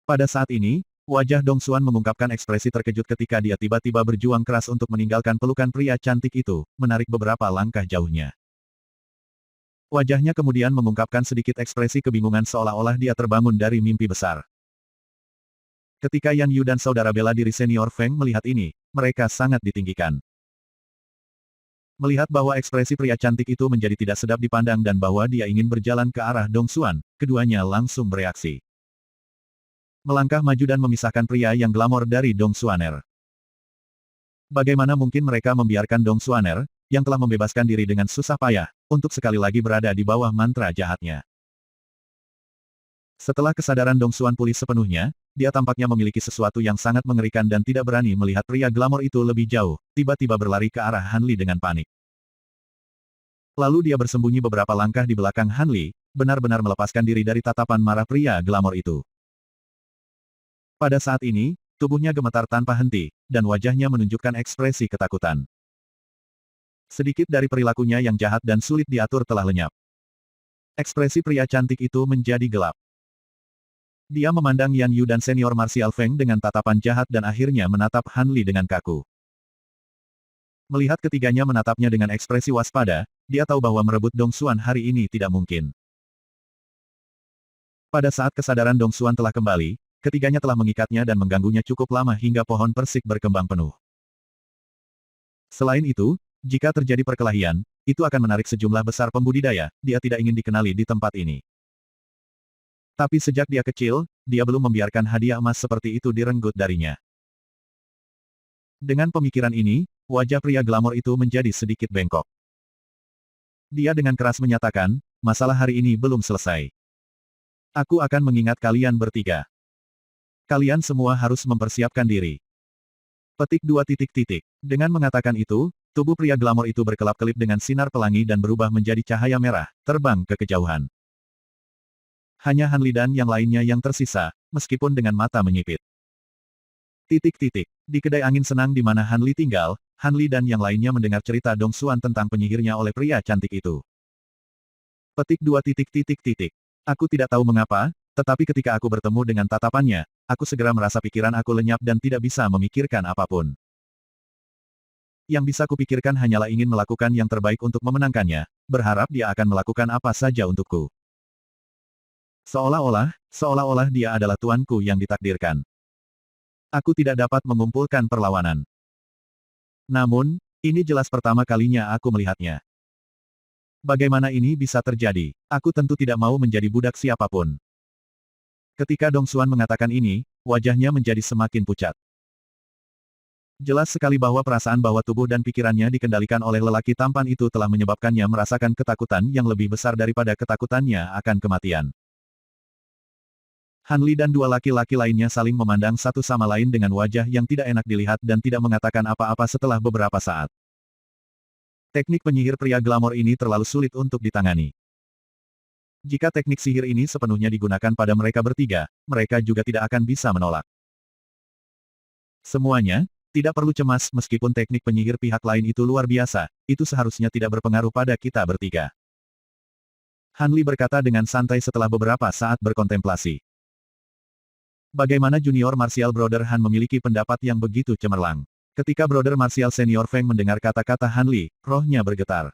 Pada saat ini, wajah Dong Xuan mengungkapkan ekspresi terkejut ketika dia tiba-tiba berjuang keras untuk meninggalkan pelukan pria cantik itu, menarik beberapa langkah jauhnya. Wajahnya kemudian mengungkapkan sedikit ekspresi kebingungan seolah-olah dia terbangun dari mimpi besar. Ketika Yan Yu dan saudara bela diri senior Feng melihat ini, mereka sangat ditinggikan. Melihat bahwa ekspresi pria cantik itu menjadi tidak sedap dipandang dan bahwa dia ingin berjalan ke arah Dong Xuan, keduanya langsung bereaksi. Melangkah maju dan memisahkan pria yang glamor dari Dong Xuaner. Bagaimana mungkin mereka membiarkan Dong Xuaner, yang telah membebaskan diri dengan susah payah, untuk sekali lagi berada di bawah mantra jahatnya. Setelah kesadaran Dong Xuan pulih sepenuhnya, dia tampaknya memiliki sesuatu yang sangat mengerikan dan tidak berani melihat pria glamor itu lebih jauh, tiba-tiba berlari ke arah Han Li dengan panik. Lalu dia bersembunyi beberapa langkah di belakang Han Li, benar-benar melepaskan diri dari tatapan marah pria glamor itu. Pada saat ini, tubuhnya gemetar tanpa henti, dan wajahnya menunjukkan ekspresi ketakutan. Sedikit dari perilakunya yang jahat dan sulit diatur telah lenyap. Ekspresi pria cantik itu menjadi gelap. Dia memandang Yan Yu dan senior Martial Feng dengan tatapan jahat dan akhirnya menatap Han Li dengan kaku. Melihat ketiganya menatapnya dengan ekspresi waspada, dia tahu bahwa merebut Dong Xuan hari ini tidak mungkin. Pada saat kesadaran Dong Xuan telah kembali, ketiganya telah mengikatnya dan mengganggunya cukup lama hingga pohon persik berkembang penuh. Selain itu, jika terjadi perkelahian, itu akan menarik sejumlah besar pembudidaya, dia tidak ingin dikenali di tempat ini. Tapi sejak dia kecil, dia belum membiarkan hadiah emas seperti itu direnggut darinya. Dengan pemikiran ini, wajah pria glamor itu menjadi sedikit bengkok. Dia dengan keras menyatakan, masalah hari ini belum selesai. Aku akan mengingat kalian bertiga. Kalian semua harus mempersiapkan diri. Petik 2 titik titik. Dengan mengatakan itu, tubuh pria glamor itu berkelap-kelip dengan sinar pelangi dan berubah menjadi cahaya merah, terbang ke kejauhan. Hanya Han Li dan yang lainnya yang tersisa, meskipun dengan mata menyipit. Titik titik. Di kedai angin senang di mana Han Li tinggal, Han Li dan yang lainnya mendengar cerita Dong Xuan tentang penyihirnya oleh pria cantik itu. Petik 2 titik titik titik. Aku tidak tahu mengapa, tetapi ketika aku bertemu dengan tatapannya, aku segera merasa pikiran aku lenyap dan tidak bisa memikirkan apapun. Yang bisa kupikirkan hanyalah ingin melakukan yang terbaik untuk memenangkannya, berharap dia akan melakukan apa saja untukku. Seolah-olah dia adalah tuanku yang ditakdirkan. Aku tidak dapat mengumpulkan perlawanan. Namun, ini jelas pertama kalinya aku melihatnya. Bagaimana ini bisa terjadi? Aku tentu tidak mau menjadi budak siapapun. Ketika Dong Xuan mengatakan ini, wajahnya menjadi semakin pucat. Jelas sekali bahwa perasaan bahwa tubuh dan pikirannya dikendalikan oleh lelaki tampan itu telah menyebabkannya merasakan ketakutan yang lebih besar daripada ketakutannya akan kematian. Han Li dan dua laki-laki lainnya saling memandang satu sama lain dengan wajah yang tidak enak dilihat dan tidak mengatakan apa-apa setelah beberapa saat. Teknik penyihir pria glamor ini terlalu sulit untuk ditangani. Jika teknik sihir ini sepenuhnya digunakan pada mereka bertiga, mereka juga tidak akan bisa menolak. Semuanya, tidak perlu cemas meskipun teknik penyihir pihak lain itu luar biasa, itu seharusnya tidak berpengaruh pada kita bertiga. Han Li berkata dengan santai setelah beberapa saat berkontemplasi. Bagaimana junior Martial Brother Han memiliki pendapat yang begitu cemerlang. Ketika Brother Martial Senior Feng mendengar kata-kata Han Li, rohnya bergetar.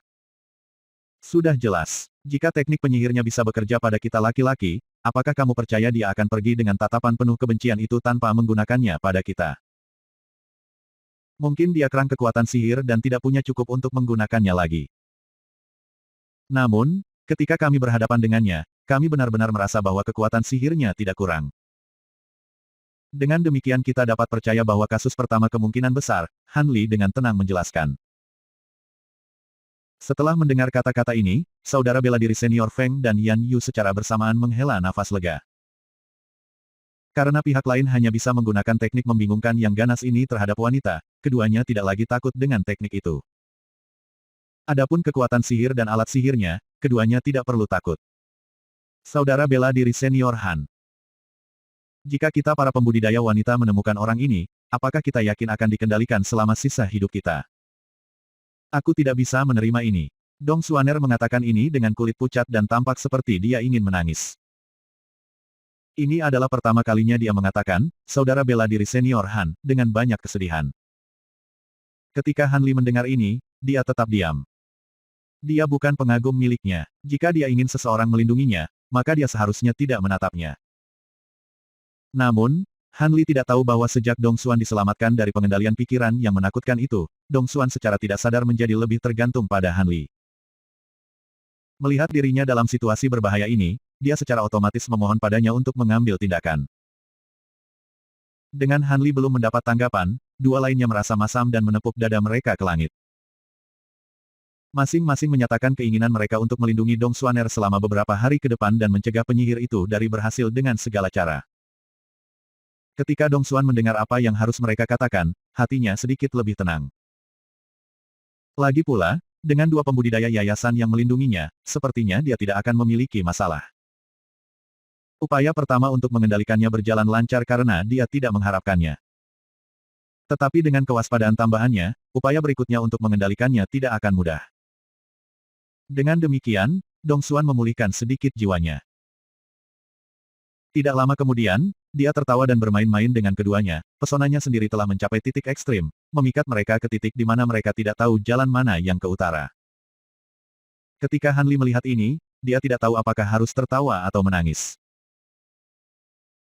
Sudah jelas, jika teknik penyihirnya bisa bekerja pada kita laki-laki, apakah kamu percaya dia akan pergi dengan tatapan penuh kebencian itu tanpa menggunakannya pada kita? Mungkin dia kerang kekuatan sihir dan tidak punya cukup untuk menggunakannya lagi. Namun, ketika kami berhadapan dengannya, kami benar-benar merasa bahwa kekuatan sihirnya tidak kurang. Dengan demikian kita dapat percaya bahwa kasus pertama kemungkinan besar, Han Li dengan tenang menjelaskan. Setelah mendengar kata-kata ini, saudara bela diri senior Feng dan Yan Yu secara bersamaan menghela nafas lega. Karena pihak lain hanya bisa menggunakan teknik membingungkan yang ganas ini terhadap wanita, keduanya tidak lagi takut dengan teknik itu. Adapun kekuatan sihir dan alat sihirnya, keduanya tidak perlu takut. Saudara bela diri senior Han. Jika kita para pembudidaya wanita menemukan orang ini, apakah kita yakin akan dikendalikan selama sisa hidup kita? Aku tidak bisa menerima ini. Dong Xuaner mengatakan ini dengan kulit pucat dan tampak seperti dia ingin menangis. Ini adalah pertama kalinya dia mengatakan, saudara bela diri senior Han, dengan banyak kesedihan. Ketika Han Li mendengar ini, dia tetap diam. Dia bukan pengagum miliknya. Jika dia ingin seseorang melindunginya, maka dia seharusnya tidak menatapnya. Namun, Han Li tidak tahu bahwa sejak Dong Xuan diselamatkan dari pengendalian pikiran yang menakutkan itu, Dong Xuan secara tidak sadar menjadi lebih tergantung pada Han Li. Melihat dirinya dalam situasi berbahaya ini, dia secara otomatis memohon padanya untuk mengambil tindakan. Dengan Han Li belum mendapat tanggapan, dua lainnya merasa masam dan menepuk dada mereka ke langit. Masing-masing menyatakan keinginan mereka untuk melindungi Dong Xuaner selama beberapa hari ke depan dan mencegah penyihir itu dari berhasil dengan segala cara. Ketika Dong Xuan mendengar apa yang harus mereka katakan, hatinya sedikit lebih tenang. Lagi pula, dengan dua pembudidaya yayasan yang melindunginya, sepertinya dia tidak akan memiliki masalah. Upaya pertama untuk mengendalikannya berjalan lancar karena dia tidak mengharapkannya. Tetapi dengan kewaspadaan tambahannya, upaya berikutnya untuk mengendalikannya tidak akan mudah. Dengan demikian, Dong Xuan memulihkan sedikit jiwanya. Tidak lama kemudian, dia tertawa dan bermain-main dengan keduanya, pesonanya sendiri telah mencapai titik ekstrim, memikat mereka ke titik di mana mereka tidak tahu jalan mana yang ke utara. Ketika Han Li melihat ini, dia tidak tahu apakah harus tertawa atau menangis.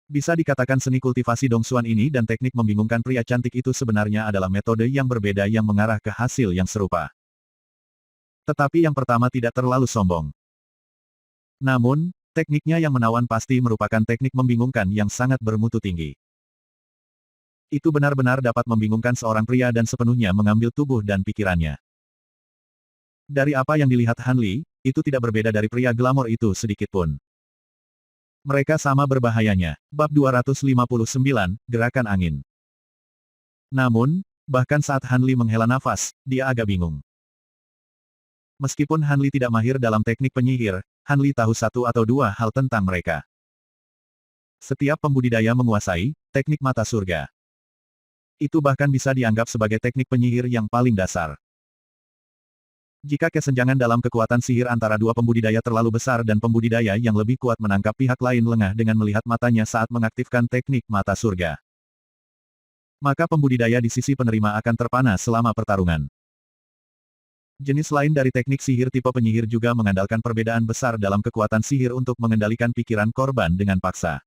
Bisa dikatakan seni kultivasi Dong Xuan ini dan teknik membingungkan pria cantik itu sebenarnya adalah metode yang berbeda yang mengarah ke hasil yang serupa. Tetapi yang pertama tidak terlalu sombong. Namun, tekniknya yang menawan pasti merupakan teknik membingungkan yang sangat bermutu tinggi. Itu benar-benar dapat membingungkan seorang pria dan sepenuhnya mengambil tubuh dan pikirannya. Dari apa yang dilihat Han Li, itu tidak berbeda dari pria glamor itu sedikitpun. Mereka sama berbahayanya. Bab 259, Gerakan Angin. Namun, bahkan saat Han Li menghela nafas, dia agak bingung. Meskipun Han Li tidak mahir dalam teknik penyihir, Han Li tahu satu atau dua hal tentang mereka. Setiap pembudidaya menguasai teknik mata surga. Itu bahkan bisa dianggap sebagai teknik penyihir yang paling dasar. Jika kesenjangan dalam kekuatan sihir antara dua pembudidaya terlalu besar dan pembudidaya yang lebih kuat menangkap pihak lain lengah dengan melihat matanya saat mengaktifkan teknik mata surga, maka pembudidaya di sisi penerima akan terpana selama pertarungan. Jenis lain dari teknik sihir tipe penyihir juga mengandalkan perbedaan besar dalam kekuatan sihir untuk mengendalikan pikiran korban dengan paksa.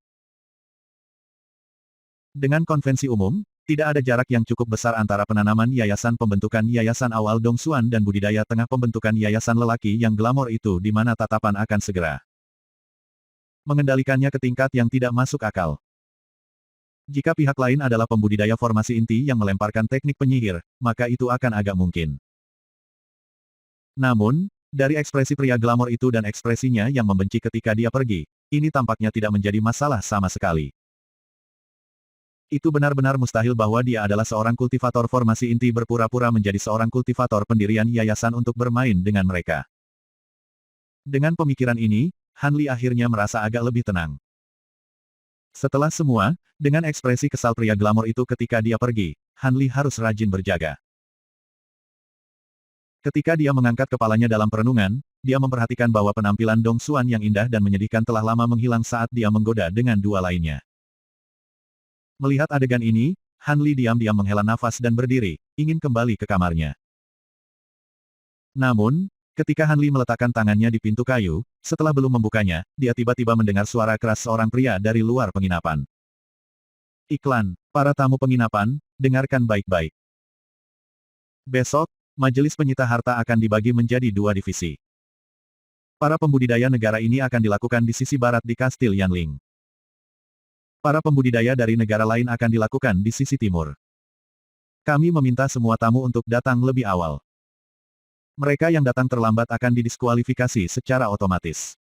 Dengan konvensi umum, tidak ada jarak yang cukup besar antara penanaman yayasan pembentukan yayasan awal Dong Xuan dan budidaya tengah pembentukan yayasan lelaki yang glamor itu di mana tatapan akan segera mengendalikannya ke tingkat yang tidak masuk akal. Jika pihak lain adalah pembudidaya formasi inti yang melemparkan teknik penyihir, maka itu akan agak mungkin. Namun, dari ekspresi pria glamor itu dan ekspresinya yang membenci ketika dia pergi, ini tampaknya tidak menjadi masalah sama sekali. Itu benar-benar mustahil bahwa dia adalah seorang kultivator formasi inti berpura-pura menjadi seorang kultivator pendirian yayasan untuk bermain dengan mereka. Dengan pemikiran ini, Han Li akhirnya merasa agak lebih tenang. Setelah semua, dengan ekspresi kesal pria glamor itu ketika dia pergi, Han Li harus rajin berjaga. Ketika dia mengangkat kepalanya dalam perenungan, dia memperhatikan bahwa penampilan Dong Xuan yang indah dan menyedihkan telah lama menghilang saat dia menggoda dengan dua lainnya. Melihat adegan ini, Han Li diam-diam menghela nafas dan berdiri, ingin kembali ke kamarnya. Namun, ketika Han Li meletakkan tangannya di pintu kayu, setelah belum membukanya, dia tiba-tiba mendengar suara keras seorang pria dari luar penginapan. Iklan, para tamu penginapan, dengarkan baik-baik. Besok, majelis penyita harta akan dibagi menjadi dua divisi. Para pembudidaya negara ini akan dilakukan di sisi barat di Kastil Yanling. Para pembudidaya dari negara lain akan dilakukan di sisi timur. Kami meminta semua tamu untuk datang lebih awal. Mereka yang datang terlambat akan didiskualifikasi secara otomatis.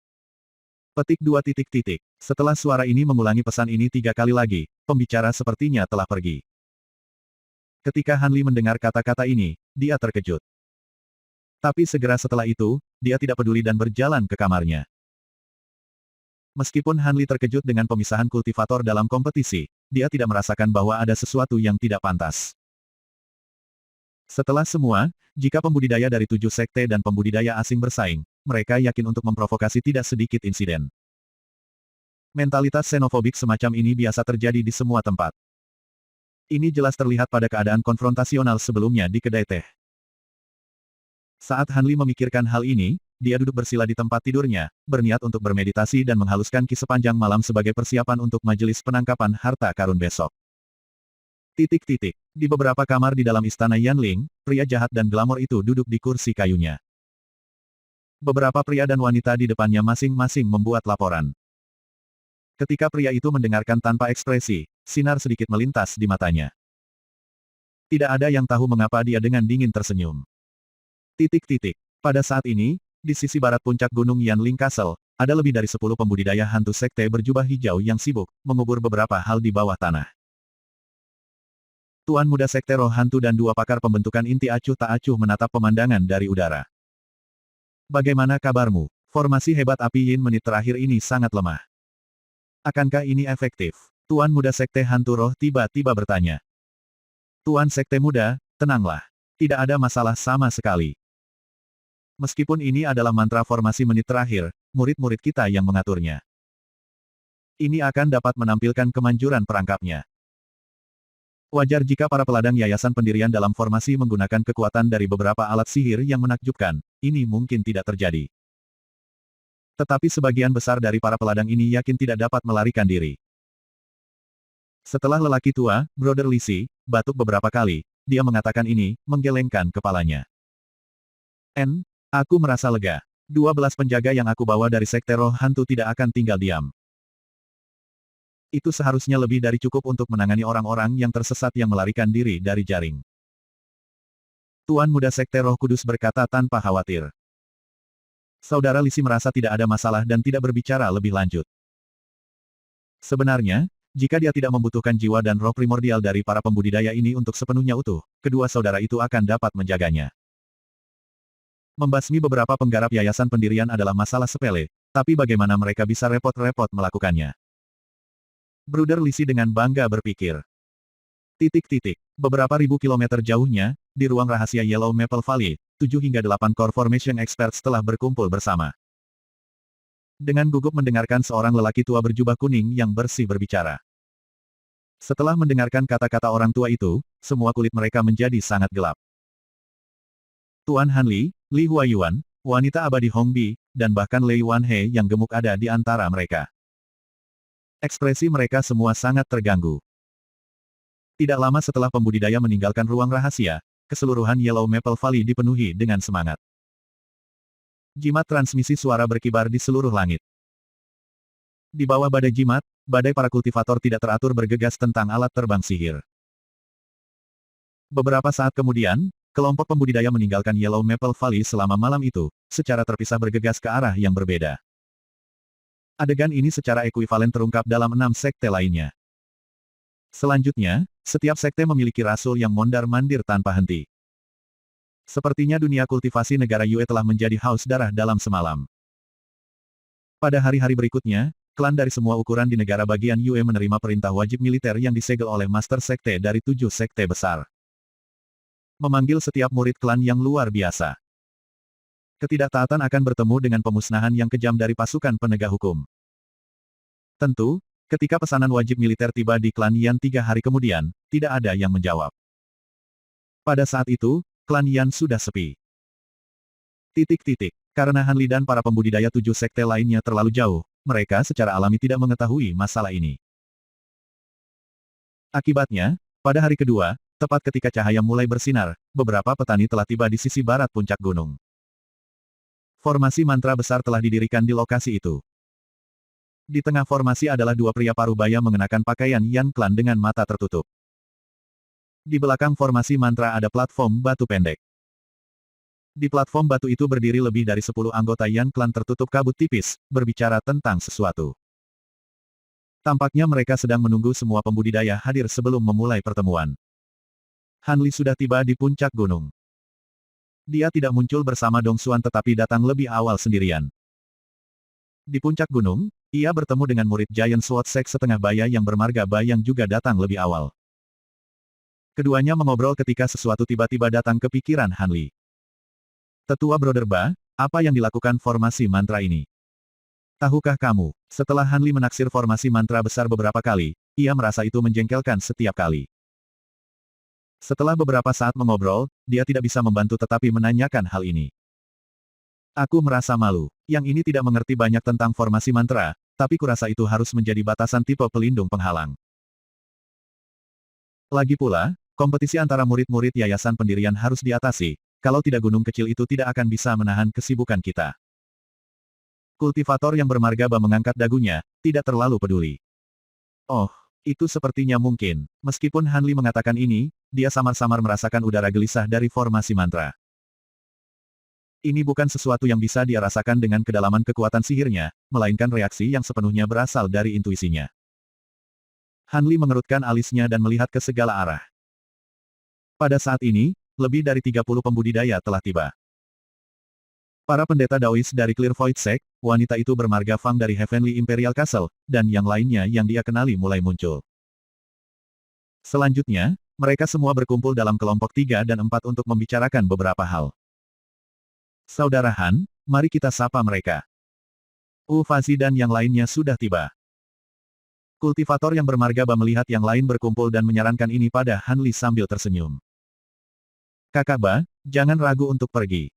Petik 2. Setelah suara ini mengulangi pesan ini 3 kali lagi, pembicara sepertinya telah pergi. Ketika Han Li mendengar kata-kata ini, dia terkejut. Tapi segera setelah itu, dia tidak peduli dan berjalan ke kamarnya. Meskipun Han Li terkejut dengan pemisahan kultivator dalam kompetisi, dia tidak merasakan bahwa ada sesuatu yang tidak pantas. Setelah semua, jika pembudidaya dari 7 sekte dan pembudidaya asing bersaing, mereka yakin untuk memprovokasi tidak sedikit insiden. Mentalitas xenofobik semacam ini biasa terjadi di semua tempat. Ini jelas terlihat pada keadaan konfrontasional sebelumnya di kedai teh. Saat Han Li memikirkan hal ini, dia duduk bersila di tempat tidurnya, berniat untuk bermeditasi dan menghaluskan ki sepanjang malam sebagai persiapan untuk majelis penangkapan harta karun besok. Di beberapa kamar di dalam istana Yanling, pria jahat dan glamor itu duduk di kursi kayunya. Beberapa pria dan wanita di depannya masing-masing membuat laporan. Ketika pria itu mendengarkan tanpa ekspresi, sinar sedikit melintas di matanya. Tidak ada yang tahu mengapa dia dengan dingin tersenyum. Pada saat ini, di sisi barat puncak gunung Yanling Castle, ada lebih dari 10 pembudidaya hantu sekte berjubah hijau yang sibuk, mengubur beberapa hal di bawah tanah. Tuan muda sekte roh hantu dan 2 pakar pembentukan inti acuh tak acuh menatap pemandangan dari udara. Bagaimana kabarmu? Formasi hebat api Yin menit terakhir ini sangat lemah. Akankah ini efektif? Tuan muda sekte hantu roh tiba-tiba bertanya. Tuan sekte muda, tenanglah. Tidak ada masalah sama sekali. Meskipun ini adalah mantra formasi menit terakhir, murid-murid kita yang mengaturnya. Ini akan dapat menampilkan kemanjuran perangkapnya. Wajar jika para peladang yayasan pendirian dalam formasi menggunakan kekuatan dari beberapa alat sihir yang menakjubkan, ini mungkin tidak terjadi. Tetapi sebagian besar dari para peladang ini yakin tidak dapat melarikan diri. Setelah lelaki tua, Brother Lisi, batuk beberapa kali, dia mengatakan ini, menggelengkan kepalanya. Aku merasa lega. 12 penjaga yang aku bawa dari sekte roh hantu tidak akan tinggal diam. Itu seharusnya lebih dari cukup untuk menangani orang-orang yang tersesat yang melarikan diri dari jaring. Tuan muda sekte roh kudus berkata tanpa khawatir. Saudara Lisi merasa tidak ada masalah dan tidak berbicara lebih lanjut. Sebenarnya, jika dia tidak membutuhkan jiwa dan roh primordial dari para pembudidaya ini untuk sepenuhnya utuh, kedua saudara itu akan dapat menjaganya. Membasmi beberapa penggarap yayasan pendirian adalah masalah sepele, tapi bagaimana mereka bisa repot-repot melakukannya? Bruder Lisi dengan bangga berpikir. Beberapa ribu kilometer jauhnya, di ruang rahasia Yellow Maple Valley, 7 hingga 8 core formation experts telah berkumpul bersama. Dengan gugup mendengarkan seorang lelaki tua berjubah kuning yang bersih berbicara. Setelah mendengarkan kata-kata orang tua itu, semua kulit mereka menjadi sangat gelap. Tuan Han Li, Li Huayuan, wanita abadi Hong Bi, dan bahkan Lei Wanhe yang gemuk ada di antara mereka. Ekspresi mereka semua sangat terganggu. Tidak lama setelah pembudidaya meninggalkan ruang rahasia, keseluruhan Yellow Maple Valley dipenuhi dengan semangat. Jimat transmisi suara berkibar di seluruh langit. Di bawah badai jimat, badai para kultivator tidak teratur bergegas tentang alat terbang sihir. Beberapa saat kemudian, kelompok pembudidaya meninggalkan Yellow Maple Valley selama malam itu, secara terpisah bergegas ke arah yang berbeda. Adegan ini secara ekuivalen terungkap dalam 6 sekte lainnya. Selanjutnya, setiap sekte memiliki rasul yang mondar-mandir tanpa henti. Sepertinya dunia kultivasi negara Yue telah menjadi haus darah dalam semalam. Pada hari-hari berikutnya, klan dari semua ukuran di negara bagian Yue menerima perintah wajib militer yang disegel oleh master sekte dari 7 sekte besar. Memanggil setiap murid klan yang luar biasa. Ketidaktaatan akan bertemu dengan pemusnahan yang kejam dari pasukan penegak hukum. Tentu, ketika pesanan wajib militer tiba di klan Yan 3 hari kemudian, tidak ada yang menjawab. Pada saat itu, klan Yan sudah sepi. Karena Han Li dan para pembudidaya 7 sekte lainnya terlalu jauh, mereka secara alami tidak mengetahui masalah ini. Akibatnya, pada hari kedua, tepat ketika cahaya mulai bersinar, beberapa petani telah tiba di sisi barat puncak gunung. Formasi mantra besar telah didirikan di lokasi itu. Di tengah formasi adalah 2 pria parubaya mengenakan pakaian Yan Clan dengan mata tertutup. Di belakang formasi mantra ada platform batu pendek. Di platform batu itu berdiri lebih dari 10 anggota Yan Clan tertutup kabut tipis, berbicara tentang sesuatu. Tampaknya mereka sedang menunggu semua pembudidaya hadir sebelum memulai pertemuan. Han Li sudah tiba di puncak gunung. Dia tidak muncul bersama Dong Xuan tetapi datang lebih awal sendirian. Di puncak gunung, ia bertemu dengan murid Giant Sword Sect setengah baya yang bermarga Ba yang juga datang lebih awal. Keduanya mengobrol ketika sesuatu tiba-tiba datang ke pikiran Han Li. Tetua Brother Ba, apa yang dilakukan formasi mantra ini? Tahukah kamu, setelah Han Li menaksir formasi mantra besar beberapa kali, ia merasa itu menjengkelkan setiap kali. Setelah beberapa saat mengobrol, dia tidak bisa membantu tetapi menanyakan hal ini. Aku merasa malu. Yang ini tidak mengerti banyak tentang formasi mantra, tapi kurasa itu harus menjadi batasan tipe pelindung penghalang. Lagi pula, kompetisi antara murid-murid yayasan pendirian harus diatasi, kalau tidak gunung kecil itu tidak akan bisa menahan kesibukan kita. Kultivator yang bermarga Ba mengangkat dagunya, tidak terlalu peduli. Oh, itu sepertinya mungkin. Meskipun Han Li mengatakan ini, dia samar-samar merasakan udara gelisah dari formasi mantra. Ini bukan sesuatu yang bisa dia rasakan dengan kedalaman kekuatan sihirnya, melainkan reaksi yang sepenuhnya berasal dari intuisinya. Han Li mengerutkan alisnya dan melihat ke segala arah. Pada saat ini, lebih dari 30 pembudidaya telah tiba. Para pendeta Daois dari Clear Void Sect, wanita itu bermarga Fang dari Heavenly Imperial Castle, dan yang lainnya yang dia kenali mulai muncul. Selanjutnya, mereka semua berkumpul dalam kelompok 3 dan 4 untuk membicarakan beberapa hal. Saudara Han, mari kita sapa mereka. Fazi dan yang lainnya sudah tiba. Kultivator yang bermarga Ba melihat yang lain berkumpul dan menyarankan ini pada Han Li sambil tersenyum. Kakak Ba, jangan ragu untuk pergi.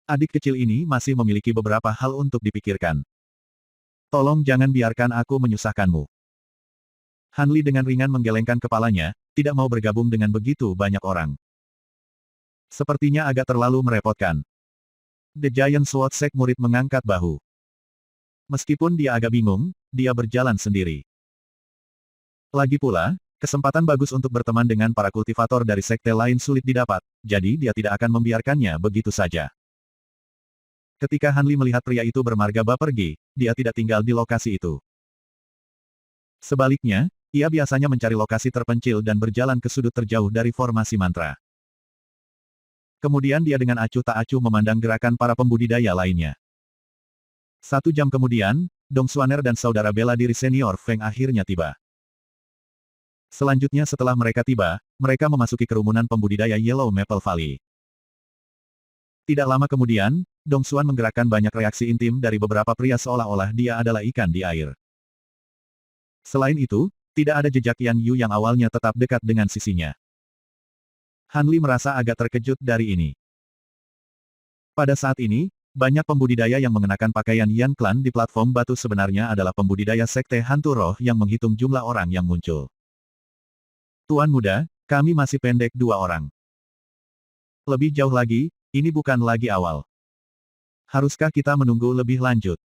Adik kecil ini masih memiliki beberapa hal untuk dipikirkan. Tolong jangan biarkan aku menyusahkanmu. Han Li dengan ringan menggelengkan kepalanya, tidak mau bergabung dengan begitu banyak orang. Sepertinya agak terlalu merepotkan. The Giant Sword Sect murid mengangkat bahu. Meskipun dia agak bingung, dia berjalan sendiri. Lagi pula, kesempatan bagus untuk berteman dengan para kultivator dari sekte lain sulit didapat, jadi dia tidak akan membiarkannya begitu saja. Ketika Han Li melihat pria itu bermarga Ba pergi, dia tidak tinggal di lokasi itu. Sebaliknya, ia biasanya mencari lokasi terpencil dan berjalan ke sudut terjauh dari formasi mantra. Kemudian dia dengan acuh tak acuh memandang gerakan para pembudidaya lainnya. 1 jam kemudian, Dong Xuaner dan saudara bela diri senior Feng akhirnya tiba. Selanjutnya setelah mereka tiba, mereka memasuki kerumunan pembudidaya Yellow Maple Valley. Tidak lama kemudian, Dong Xuan menggerakkan banyak reaksi intim dari beberapa pria seolah-olah dia adalah ikan di air. Selain itu, tidak ada jejak Yan Yu yang awalnya tetap dekat dengan sisinya. Han Li merasa agak terkejut dari ini. Pada saat ini, banyak pembudidaya yang mengenakan pakaian Yan Clan di platform batu sebenarnya adalah pembudidaya sekte hantu roh yang menghitung jumlah orang yang muncul. Tuan muda, kami masih pendek 2 orang. Lebih jauh lagi, ini bukan lagi awal. Haruskah kita menunggu lebih lanjut?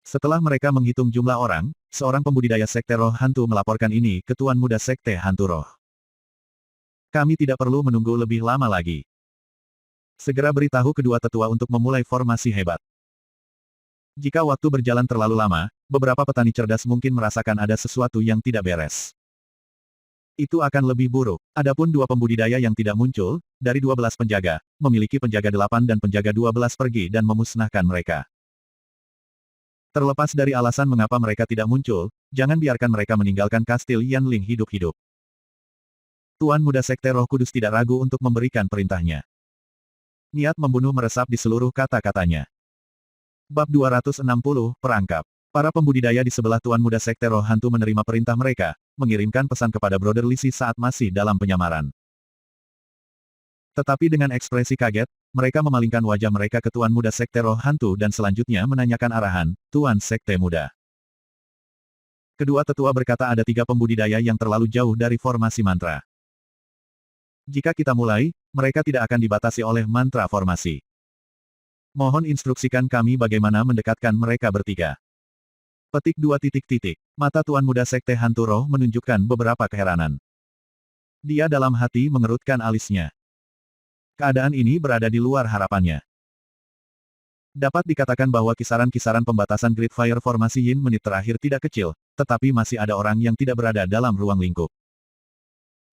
Setelah mereka menghitung jumlah orang, seorang pembudidaya sekte roh hantu melaporkan ini ke Tuan Muda Sekte Hantu Roh. Kami tidak perlu menunggu lebih lama lagi. Segera beritahu kedua tetua untuk memulai formasi hebat. Jika waktu berjalan terlalu lama, beberapa petani cerdas mungkin merasakan ada sesuatu yang tidak beres. Itu akan lebih buruk. Adapun 2 pembudidaya yang tidak muncul, dari 12 penjaga, memiliki penjaga 8 dan penjaga 12 pergi dan memusnahkan mereka. Terlepas dari alasan mengapa mereka tidak muncul, jangan biarkan mereka meninggalkan kastil Yanling hidup-hidup. Tuan Muda Sekte Roh Kudus tidak ragu untuk memberikan perintahnya. Niat membunuh meresap di seluruh kata-katanya. Bab 260, Perangkap. Para pembudidaya di sebelah Tuan Muda Sekte Roh Hantu menerima perintah mereka, mengirimkan pesan kepada Brother Lisi saat masih dalam penyamaran. Tetapi dengan ekspresi kaget, mereka memalingkan wajah mereka ke Tuan Muda Sekte Roh Hantu dan selanjutnya menanyakan arahan, Tuan Sekte Muda. Kedua tetua berkata ada 3 pembudidaya yang terlalu jauh dari formasi mantra. Jika kita mulai, mereka tidak akan dibatasi oleh mantra formasi. Mohon instruksikan kami bagaimana mendekatkan mereka bertiga. Petik 2 titik. Mata Tuan Muda Sekte Hantu Roh menunjukkan beberapa keheranan. Dia dalam hati mengerutkan alisnya. Keadaan ini berada di luar harapannya. Dapat dikatakan bahwa kisaran-kisaran pembatasan Great Fire formasi Yin menit terakhir tidak kecil, tetapi masih ada orang yang tidak berada dalam ruang lingkup.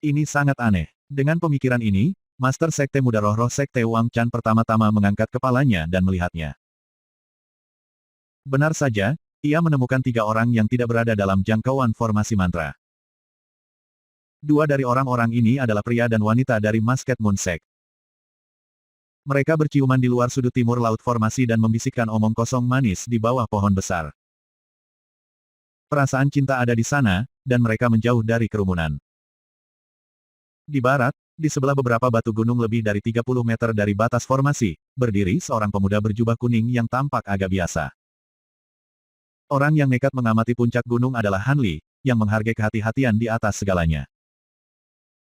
Ini sangat aneh. Dengan pemikiran ini, Master Sekte Muda Roh-Roh Sekte Wang Chan pertama-tama mengangkat kepalanya dan melihatnya. Benar saja, ia menemukan 3 orang yang tidak berada dalam jangkauan formasi mantra. 2 dari orang-orang ini adalah pria dan wanita dari Masket Moon Sect. Mereka berciuman di luar sudut timur laut formasi dan membisikkan omong kosong manis di bawah pohon besar. Perasaan cinta ada di sana, dan mereka menjauh dari kerumunan. Di barat, di sebelah beberapa batu gunung lebih dari 30 meter dari batas formasi, berdiri seorang pemuda berjubah kuning yang tampak agak biasa. Orang yang nekat mengamati puncak gunung adalah Han Li, yang menghargai kehati-hatian di atas segalanya.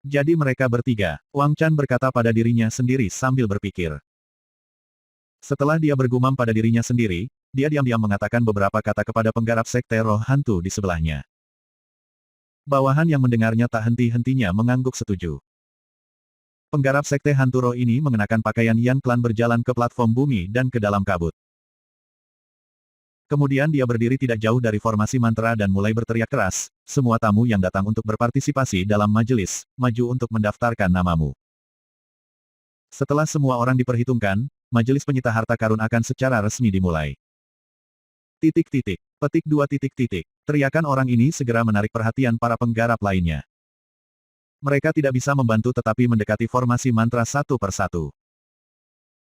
Jadi mereka bertiga, Wang Chan berkata pada dirinya sendiri sambil berpikir. Setelah dia bergumam pada dirinya sendiri, dia diam-diam mengatakan beberapa kata kepada penggarap sekte roh hantu di sebelahnya. Bawahan yang mendengarnya tak henti-hentinya mengangguk setuju. Penggarap sekte hantu roh ini mengenakan pakaian Yan Clan berjalan ke platform bumi dan ke dalam kabut. Kemudian dia berdiri tidak jauh dari formasi mantra dan mulai berteriak keras, semua tamu yang datang untuk berpartisipasi dalam majelis, maju untuk mendaftarkan namamu. Setelah semua orang diperhitungkan, majelis penyita harta karun akan secara resmi dimulai. Petik 2 titik. Teriakan orang ini segera menarik perhatian para penggarap lainnya. Mereka tidak bisa membantu tetapi mendekati formasi mantra satu persatu.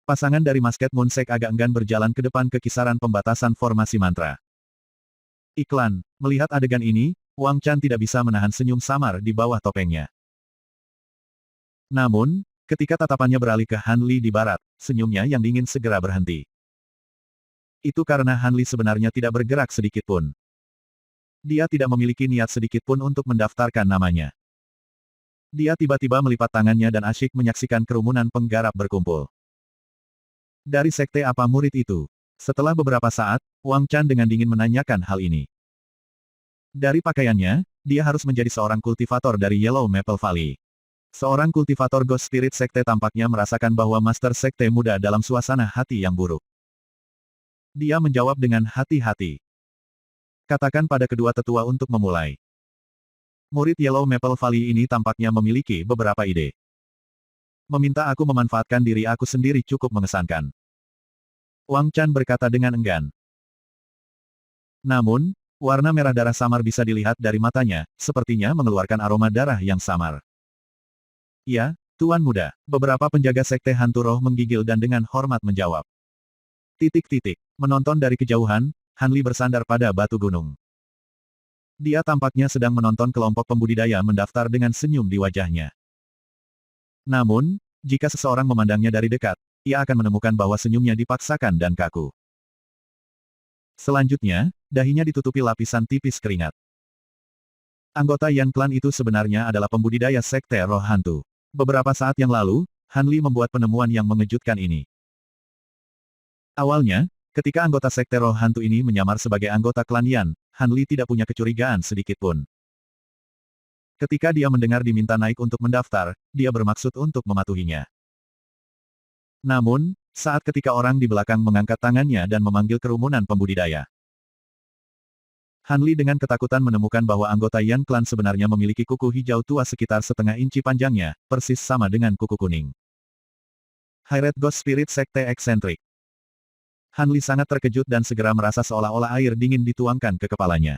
Pasangan dari Masket Moon Sect agak enggan berjalan ke depan ke kisaran pembatasan formasi mantra. Iklan, melihat adegan ini, Wang Chan tidak bisa menahan senyum samar di bawah topengnya. Namun, ketika tatapannya beralih ke Han Li di barat, senyumnya yang dingin segera berhenti. Itu karena Han Li sebenarnya tidak bergerak sedikit pun. Dia tidak memiliki niat sedikit pun untuk mendaftarkan namanya. Dia tiba-tiba melipat tangannya dan asyik menyaksikan kerumunan penggarap berkumpul. Dari sekte apa murid itu? Setelah beberapa saat, Wang Chan dengan dingin menanyakan hal ini. Dari pakaiannya, dia harus menjadi seorang kultivator dari Yellow Maple Valley. Seorang kultivator Ghost Spirit Sekte tampaknya merasakan bahwa Master Sekte Muda dalam suasana hati yang buruk. Dia menjawab dengan hati-hati. Katakan pada kedua tetua untuk memulai. Murid Yellow Maple Valley ini tampaknya memiliki beberapa ide. Meminta aku memanfaatkan diri aku sendiri cukup mengesankan. Wang Chan berkata dengan enggan. Namun, warna merah darah samar bisa dilihat dari matanya, sepertinya mengeluarkan aroma darah yang samar. Ya, Tuan Muda, beberapa penjaga sekte hantu roh menggigil dan dengan hormat menjawab. Menonton dari kejauhan, Han Li bersandar pada batu gunung. Dia tampaknya sedang menonton kelompok pembudidaya mendaftar dengan senyum di wajahnya. Namun, jika seseorang memandangnya dari dekat, ia akan menemukan bahwa senyumnya dipaksakan dan kaku. Selanjutnya, dahinya ditutupi lapisan tipis keringat. Anggota Yan Clan itu sebenarnya adalah pembudidaya sekte roh hantu. Beberapa saat yang lalu, Han Li membuat penemuan yang mengejutkan ini. Awalnya, ketika anggota sekte roh hantu ini menyamar sebagai anggota klan Yan, Han Li tidak punya kecurigaan sedikit pun. Ketika dia mendengar diminta naik untuk mendaftar, dia bermaksud untuk mematuhinya. Namun, saat ketika orang di belakang mengangkat tangannya dan memanggil kerumunan pembudidaya. Han Li dengan ketakutan menemukan bahwa anggota Yan Clan sebenarnya memiliki kuku hijau tua sekitar setengah inci panjangnya, persis sama dengan kuku kuning. High Red Ghost Spirit Sekte Eksentrik. Han Li sangat terkejut dan segera merasa seolah-olah air dingin dituangkan ke kepalanya.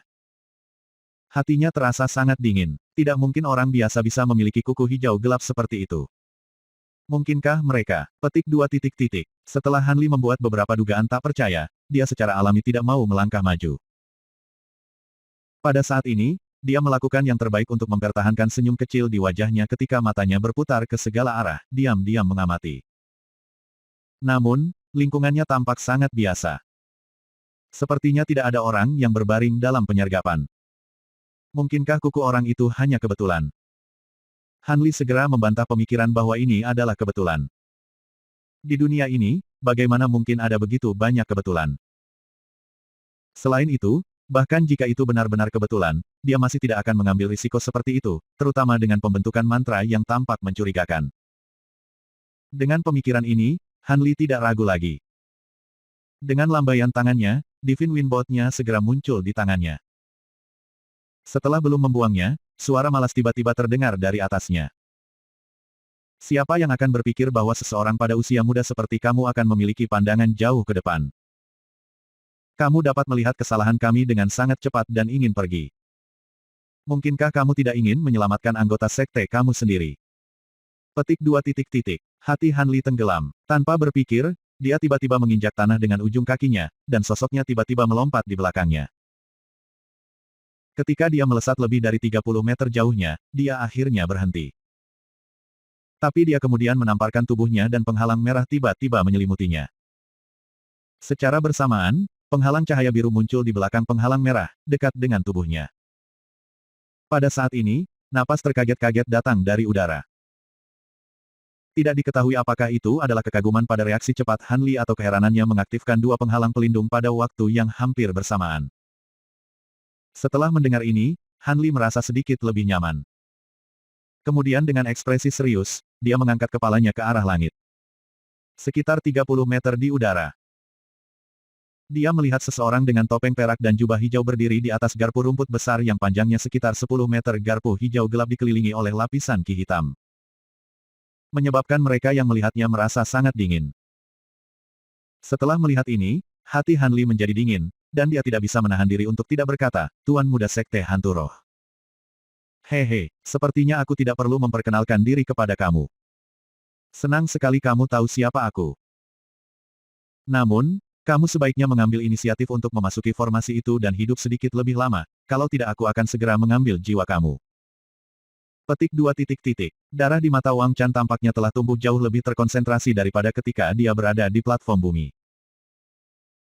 Hatinya terasa sangat dingin. Tidak mungkin orang biasa bisa memiliki kuku hijau gelap seperti itu. Mungkinkah mereka? Petik 2 titik. Setelah Han Li membuat beberapa dugaan tak percaya, dia secara alami tidak mau melangkah maju. Pada saat ini, dia melakukan yang terbaik untuk mempertahankan senyum kecil di wajahnya ketika matanya berputar ke segala arah, diam-diam mengamati. Namun, lingkungannya tampak sangat biasa. Sepertinya tidak ada orang yang berbaring dalam penyergapan. Mungkinkah kuku orang itu hanya kebetulan? Han Li segera membantah pemikiran bahwa ini adalah kebetulan. Di dunia ini, bagaimana mungkin ada begitu banyak kebetulan? Selain itu, bahkan jika itu benar-benar kebetulan, dia masih tidak akan mengambil risiko seperti itu, terutama dengan pembentukan mantra yang tampak mencurigakan. Dengan pemikiran ini, Han Li tidak ragu lagi. Dengan lambaian tangannya, Divine Wind Bolt-nya segera muncul di tangannya. Setelah belum membuangnya, suara malas tiba-tiba terdengar dari atasnya. Siapa yang akan berpikir bahwa seseorang pada usia muda seperti kamu akan memiliki pandangan jauh ke depan? Kamu dapat melihat kesalahan kami dengan sangat cepat dan ingin pergi. Mungkinkah kamu tidak ingin menyelamatkan anggota sekte kamu sendiri? Petik 2 titik titik. Hati Han Li tenggelam. Tanpa berpikir, dia tiba-tiba menginjak tanah dengan ujung kakinya, dan sosoknya tiba-tiba melompat di belakangnya. Ketika dia melesat lebih dari 30 meter jauhnya, dia akhirnya berhenti. Tapi dia kemudian menamparkan tubuhnya dan penghalang merah tiba-tiba menyelimutinya. Secara bersamaan, penghalang cahaya biru muncul di belakang penghalang merah, dekat dengan tubuhnya. Pada saat ini, napas terkaget-kaget datang dari udara. Tidak diketahui apakah itu adalah kekaguman pada reaksi cepat Han Li atau keheranannya mengaktifkan dua penghalang pelindung pada waktu yang hampir bersamaan. Setelah mendengar ini, Han Li merasa sedikit lebih nyaman. Kemudian dengan ekspresi serius, dia mengangkat kepalanya ke arah langit. Sekitar 30 meter di udara. Dia melihat seseorang dengan topeng perak dan jubah hijau berdiri di atas garpu rumput besar yang panjangnya sekitar 10 meter. Garpu hijau gelap dikelilingi oleh lapisan ki hitam, menyebabkan mereka yang melihatnya merasa sangat dingin. Setelah melihat ini, hati Han Li menjadi dingin, dan dia tidak bisa menahan diri untuk tidak berkata, "Tuan muda sekte hantu roh. Hehe, sepertinya aku tidak perlu memperkenalkan diri kepada kamu. Senang sekali kamu tahu siapa aku. Namun, kamu sebaiknya mengambil inisiatif untuk memasuki formasi itu dan hidup sedikit lebih lama, kalau tidak aku akan segera mengambil jiwa kamu." Petik 2 titik titik. Darah di mata Wang Chan tampaknya telah tumbuh jauh lebih terkonsentrasi daripada ketika dia berada di platform bumi.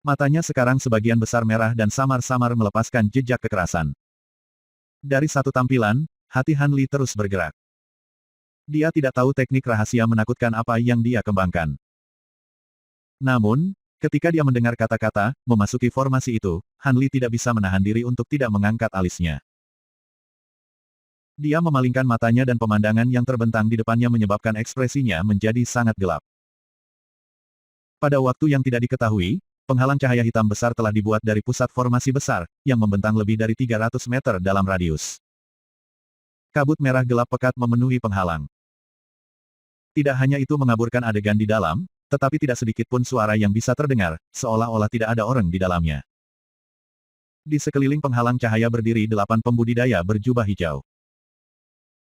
Matanya sekarang sebagian besar merah dan samar-samar melepaskan jejak kekerasan. Dari satu tampilan, hati Han Li terus bergerak. Dia tidak tahu teknik rahasia menakutkan apa yang dia kembangkan. Namun, ketika dia mendengar kata-kata, memasuki formasi itu, Han Li tidak bisa menahan diri untuk tidak mengangkat alisnya. Dia memalingkan matanya dan pemandangan yang terbentang di depannya menyebabkan ekspresinya menjadi sangat gelap. Pada waktu yang tidak diketahui, penghalang cahaya hitam besar telah dibuat dari pusat formasi besar, yang membentang lebih dari 300 meter dalam radius. Kabut merah gelap pekat memenuhi penghalang. Tidak hanya itu mengaburkan adegan di dalam, tetapi tidak sedikit pun suara yang bisa terdengar, seolah-olah tidak ada orang di dalamnya. Di sekeliling penghalang cahaya berdiri 8 pembudidaya berjubah hijau.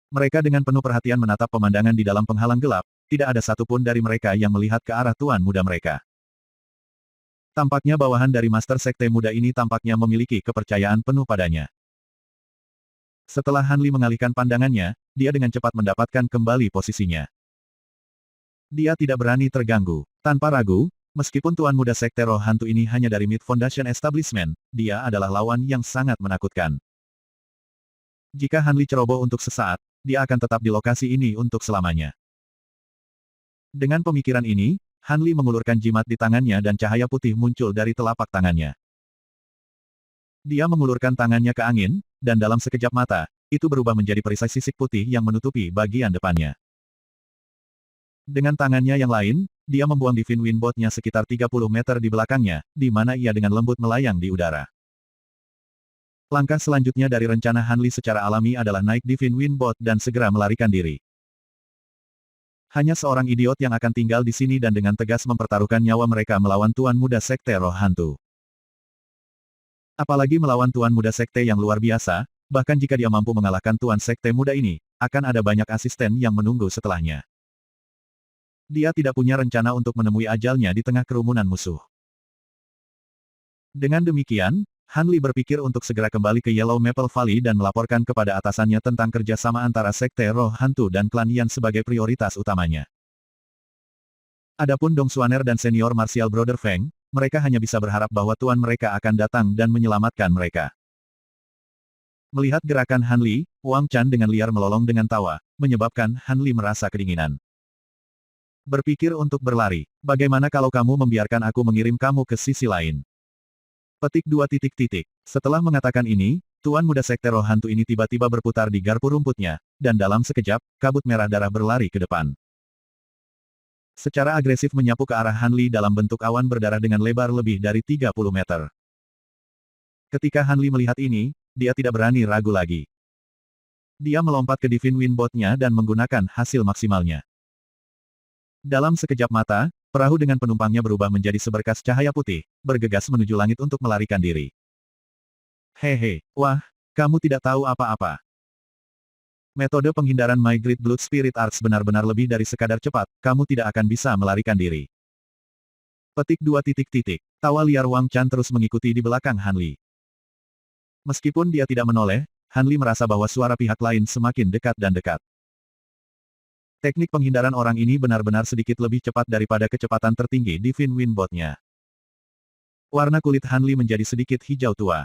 Mereka dengan penuh perhatian menatap pemandangan di dalam penghalang gelap, tidak ada satupun dari mereka yang melihat ke arah tuan muda mereka. Tampaknya bawahan dari Master Sekte Muda ini tampaknya memiliki kepercayaan penuh padanya. Setelah Han Li mengalihkan pandangannya, dia dengan cepat mendapatkan kembali posisinya. Dia tidak berani terganggu. Tanpa ragu, meskipun tuan muda Sekte Roh Hantu ini hanya dari Mid Foundation Establishment, dia adalah lawan yang sangat menakutkan. Jika Han Li ceroboh untuk sesaat, dia akan tetap di lokasi ini untuk selamanya. Dengan pemikiran ini, Han Li mengulurkan jimat di tangannya dan cahaya putih muncul dari telapak tangannya. Dia mengulurkan tangannya ke angin, dan dalam sekejap mata, itu berubah menjadi perisai sisik putih yang menutupi bagian depannya. Dengan tangannya yang lain, dia membuang Divine Wind Bolt-nya sekitar 30 meter di belakangnya, di mana ia dengan lembut melayang di udara. Langkah selanjutnya dari rencana Han Li secara alami adalah naik Divine Wind Bolt dan segera melarikan diri. Hanya seorang idiot yang akan tinggal di sini dan dengan tegas mempertaruhkan nyawa mereka melawan tuan muda sekte roh hantu. Apalagi melawan tuan muda sekte yang luar biasa, bahkan jika dia mampu mengalahkan tuan sekte muda ini, akan ada banyak asisten yang menunggu setelahnya. Dia tidak punya rencana untuk menemui ajalnya di tengah kerumunan musuh. Dengan demikian, Han Li berpikir untuk segera kembali ke Yellow Maple Valley dan melaporkan kepada atasannya tentang kerjasama antara Sekte Roh Hantu dan klan Yan sebagai prioritas utamanya. Adapun Dong Xuaner dan senior Martial Brother Feng, mereka hanya bisa berharap bahwa tuan mereka akan datang dan menyelamatkan mereka. Melihat gerakan Han Li, Wang Chan dengan liar melolong dengan tawa, menyebabkan Han Li merasa kedinginan. Berpikir untuk berlari, bagaimana kalau kamu membiarkan aku mengirim kamu ke sisi lain? Petik 2 titik titik. Setelah mengatakan ini, tuan muda sekte roh hantu ini tiba-tiba berputar di garpu rumputnya, dan dalam sekejap, kabut merah darah berlari ke depan. Secara agresif menyapu ke arah Han Li dalam bentuk awan berdarah dengan lebar lebih dari 30 meter. Ketika Han Li melihat ini, dia tidak berani ragu lagi. Dia melompat ke Divine Wind Boat-nya dan menggunakan hasil maksimalnya. Dalam sekejap mata, perahu dengan penumpangnya berubah menjadi seberkas cahaya putih, bergegas menuju langit untuk melarikan diri. Hehe, wah, kamu tidak tahu apa-apa. Metode penghindaran My Great Blood Spirit Arts benar-benar lebih dari sekadar cepat, kamu tidak akan bisa melarikan diri. Petik 2 titik titik. Tawa liar Wang Chan terus mengikuti di belakang Han Li. Meskipun dia tidak menoleh, Han Li merasa bahwa suara pihak lain semakin dekat dan dekat. Teknik penghindaran orang ini benar-benar sedikit lebih cepat daripada kecepatan tertinggi Divine Wind Boat-nya. Warna kulit Han Li menjadi sedikit hijau tua.